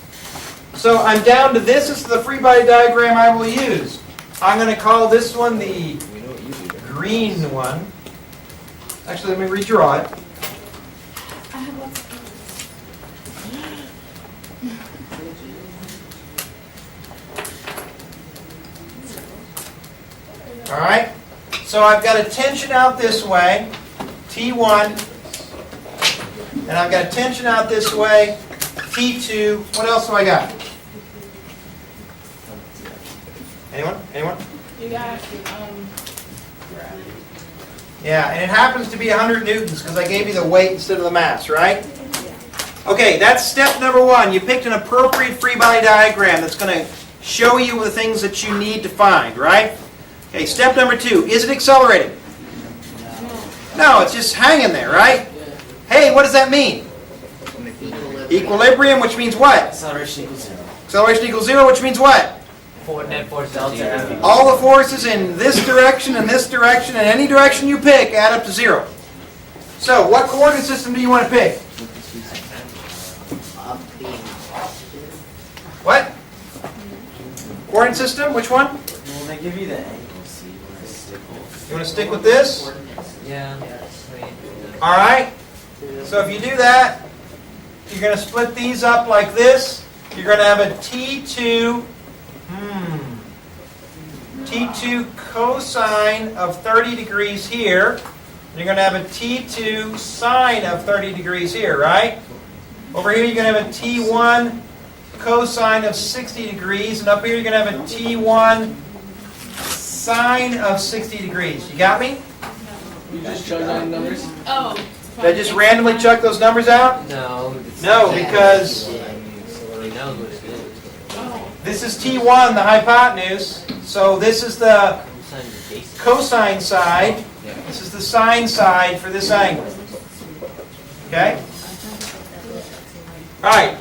So I'm down to this is the free body diagram I will use. I'm going to call this one the We know what you do. green one. Actually, let me redraw it. I have lots of colors. All right? So I've got a tension out this way, T1, and I've got a tension out this way, T2. What else do I got? Anyone? Anyone? You got, Yeah, and it happens to be 100 newtons because I gave you the weight instead of the mass, right? Okay, that's step number one. You picked an appropriate free body diagram that's going to show you the things that you need to find, right? Okay, step number two. Is it accelerating? No, it's just hanging there, right? Hey, what does that mean? Equilibrium, which means what? Acceleration equals 0. Acceleration equals zero, which means what? Forward net force Delta delta. F. All the forces in this direction and this direction and any direction you pick add up to zero. So, what coordinate system do you want to pick? What? Coordinate system? Which one? Well, they give you the angle C. You want to stick with this? Yeah. All right. So if you do that, you're going to split these up like this. You're going to have a T2 cosine of 30 degrees here. You're going to have a T2 sine of 30 degrees here, right? Over here you're going to have a T1 cosine of 60 degrees, and up here you're going to have a T1 sine of 60 degrees. You got me? You just chose down numbers? oh. Did I just randomly chuck those numbers out? No. No, because He knows what it is. this is T1, the hypotenuse. So this is the Cosine adjacent. cosine side. This is the sine side for this angle. Okay? All right.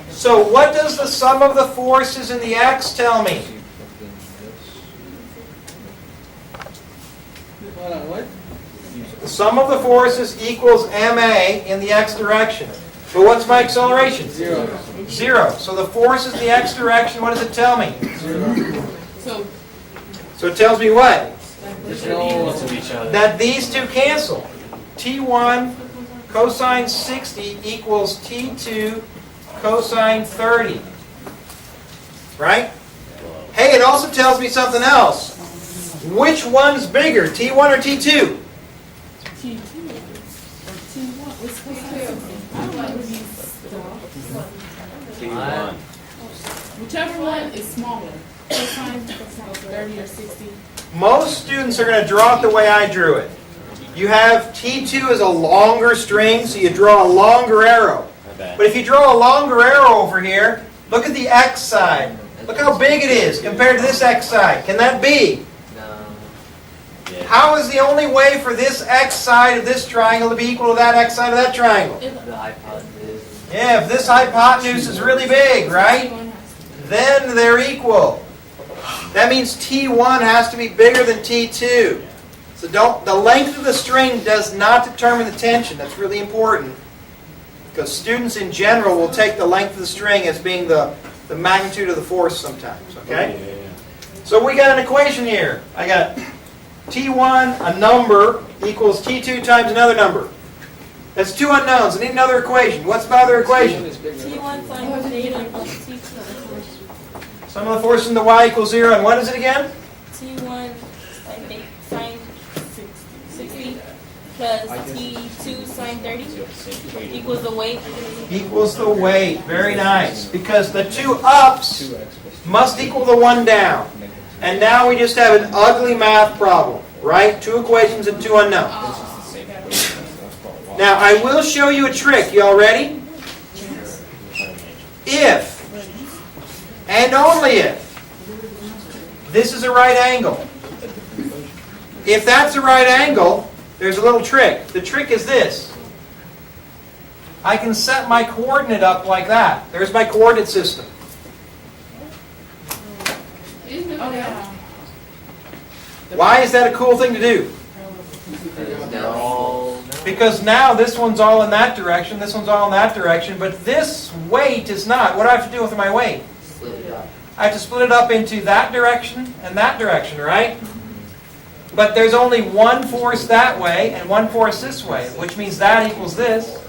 So what does the sum of the forces in the x tell me? Hold on, what? The sum of the forces equals ma in the x direction. But what's my acceleration? 0. 0. So the forces in the x direction, what does it tell me? So, So it tells me what? There's no. To each other. That these two cancel. T1 cosine 60 equals T2 cosine 30. right? Hey, it also tells me something else. Which one's bigger, T1 or T2? T2 or T1? What's I don't know if T1. whichever one is smaller. Cosine 30 or 60. Most students are going to draw it the way I drew it. You have T2 as a longer string, so you draw a longer arrow. But if you draw a longer arrow over here, look at the X side. Look how big it is compared to this X side. Can that be? No. How is the only way for this X side of this triangle to be equal to that X side of that triangle? The hypotenuse. Yeah, if this hypotenuse is really big, right? Then they're equal. That means T1 has to be bigger than T2. So the length of the string does not determine the tension. That's really important. Because students in general will take the length of the string as being the magnitude of the force sometimes. Okay? So we got an equation here. I got T1, a number, equals T2 times another number. That's two unknowns. I need another equation. What's my other equation? T1 sine theta plus T2 Sum of the forces in the y equals 0. And what is it again? T1 sine 60 plus T2 sine 30 equals the weight. Equals the weight. Very nice. Because the two ups must equal the one down. And now we just have an ugly math problem, right? Two equations and two unknowns. Now I will show you a trick. You all ready? If, and only if, this is a right angle. If that's a right angle, there's a little trick. The trick is this. I can set my coordinate up like that. There's my coordinate system. Oh, yeah. Why is that a cool thing to do? They're all. Because now this one's all in that direction, this one's all in that direction, but this weight is not. What do I have to do with my weight? I have to split it up into that direction and that direction, right? But there's only one force that way and one force this way, which means that equals this,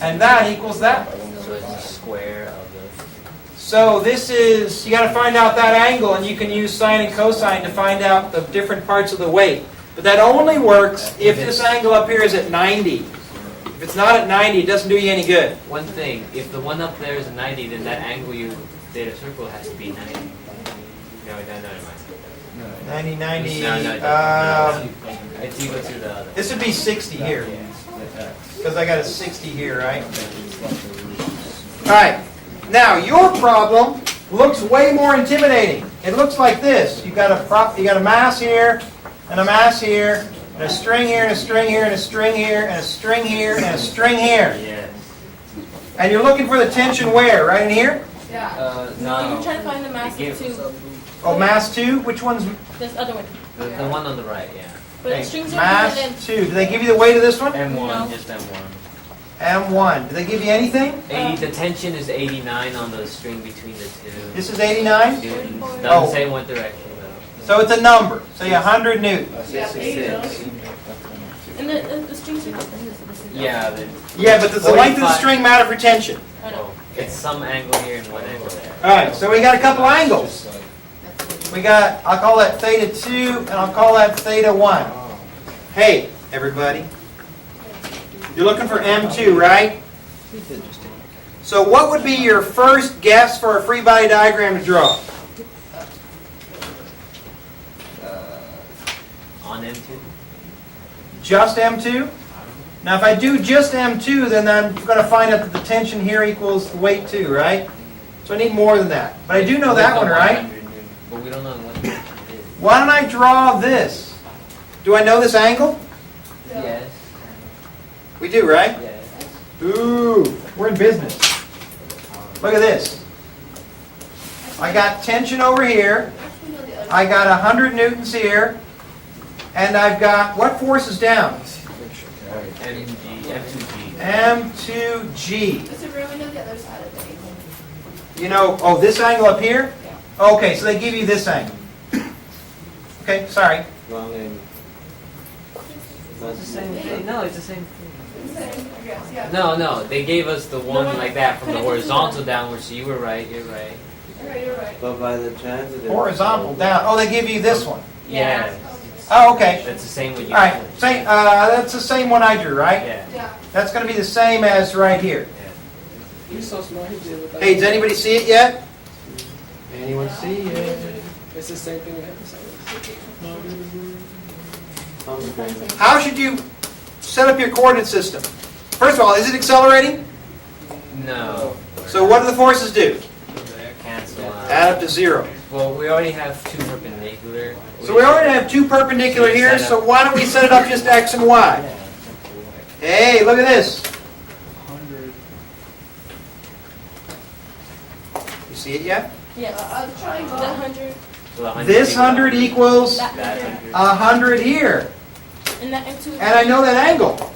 and that equals that. So it's a square of the. So this is, you got to find out that angle, and you can use sine and cosine to find out the different parts of the weight. But that only works if this angle up here is at 90. If it's not at 90, it doesn't do you any good. One thing, if the one up there is a 90, then that angle you did a circle has to be 90. No, never mind. 90, 90. No, it's equal to the other. This would be 60 here. Because I got a 60 here, right? All right. Now, your problem looks way more intimidating. It looks like this. You got a mass here, and a mass here, and a string here, and a string here, and a string here, and a string here, and a string here. Yes. And you're looking for the tension where? Right in here? Yeah. No, you're trying to find the mass of Give- 2. Oh, mass 2? Which one's This other one. The one on the right, yeah. But the strings are mass bigger than 2? Do they give you the weight of this one? M1, No. just M1. M1. Do they give you anything? 80. The tension is 89 on the string between the two. This is 89? It Oh. doesn't say what direction though. So it's a number. Say 100 newtons. and the strings are different. Yeah, the, Yeah, but does the length of the 45. string matter for tension? I know. oh, it's some angle here and one angle there. All right, so we got a couple angles. We got, I'll call that theta 2, and I'll call that theta 1. Hey, everybody. You're looking for M2, right? So what would be your first guess for a free body diagram to draw? On M2? Just M2? Now if I do just M2, then I'm going to find out that the tension here equals the weight 2, right? So I need more than that. But I do know that one, right? 100 Newton, but we don't know what the tension is. Why don't I draw this? Do I know this angle? Yes. We do, right? Yes. Ooh, we're in business. Look at this. I got tension over here. I got 100 newtons here. And I've got, what force is down? M2G. M2G. Mr. Brewer, we know the other side of the angle. You know, oh, this angle up here? Okay, so they give you this angle. Okay, sorry. Wrong angle. No, it's the same thing. No, it's the same thing. Yes, yeah. No, they gave us the one one like that from the connected to horizontal downward, so you were right, you're right. All right, right, you're right. But by the transitive. Horizontal down. Oh, they give you this one. Yeah. Oh, okay. That's the same with you. All right. Same. That's the same one I drew, right? Yeah. Yeah. That's going to be the same as right here. He's so smart, he did without. Hey, does anybody see it yet? Anyone see it? It's the same thing we have to say. How should you set up your coordinate system? First of all, is it accelerating? No. So what do the forces do? Cancel out. Add up to 0. Well, we already have two perpendicular. So we already have 2 perpendicular here, so why don't we set it up just to x and y? Hey, look at this. 100. You see it yet? Yes. The triangle. The 100, So the 100 This 100 equals that That 100, 100. 100 here. and that and 2. And I know that angle.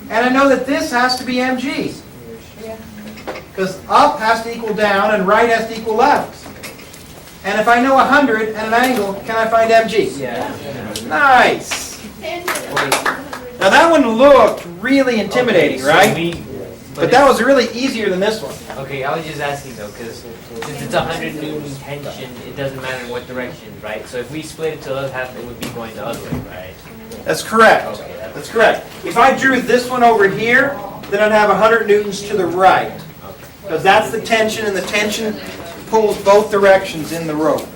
And I know that this has to be mg. Yeah. Because up has to equal down and right has to equal left. And if I know 100 and an angle, can I find mg? Yeah. Nice. Tangent. Now that one looked really intimidating, So right? but But that was really easier than this one. Okay, I was just asking though, because since it's 100 Newton tension, it doesn't matter in what direction, right? So if we split it to the other half, it would be going the other way, right? That's correct. Okay, That's correct. If I drew this one over here, then I'd have 100 newtons to the right. Okay. Because that's the tension, and the tension pulls both directions in the rope.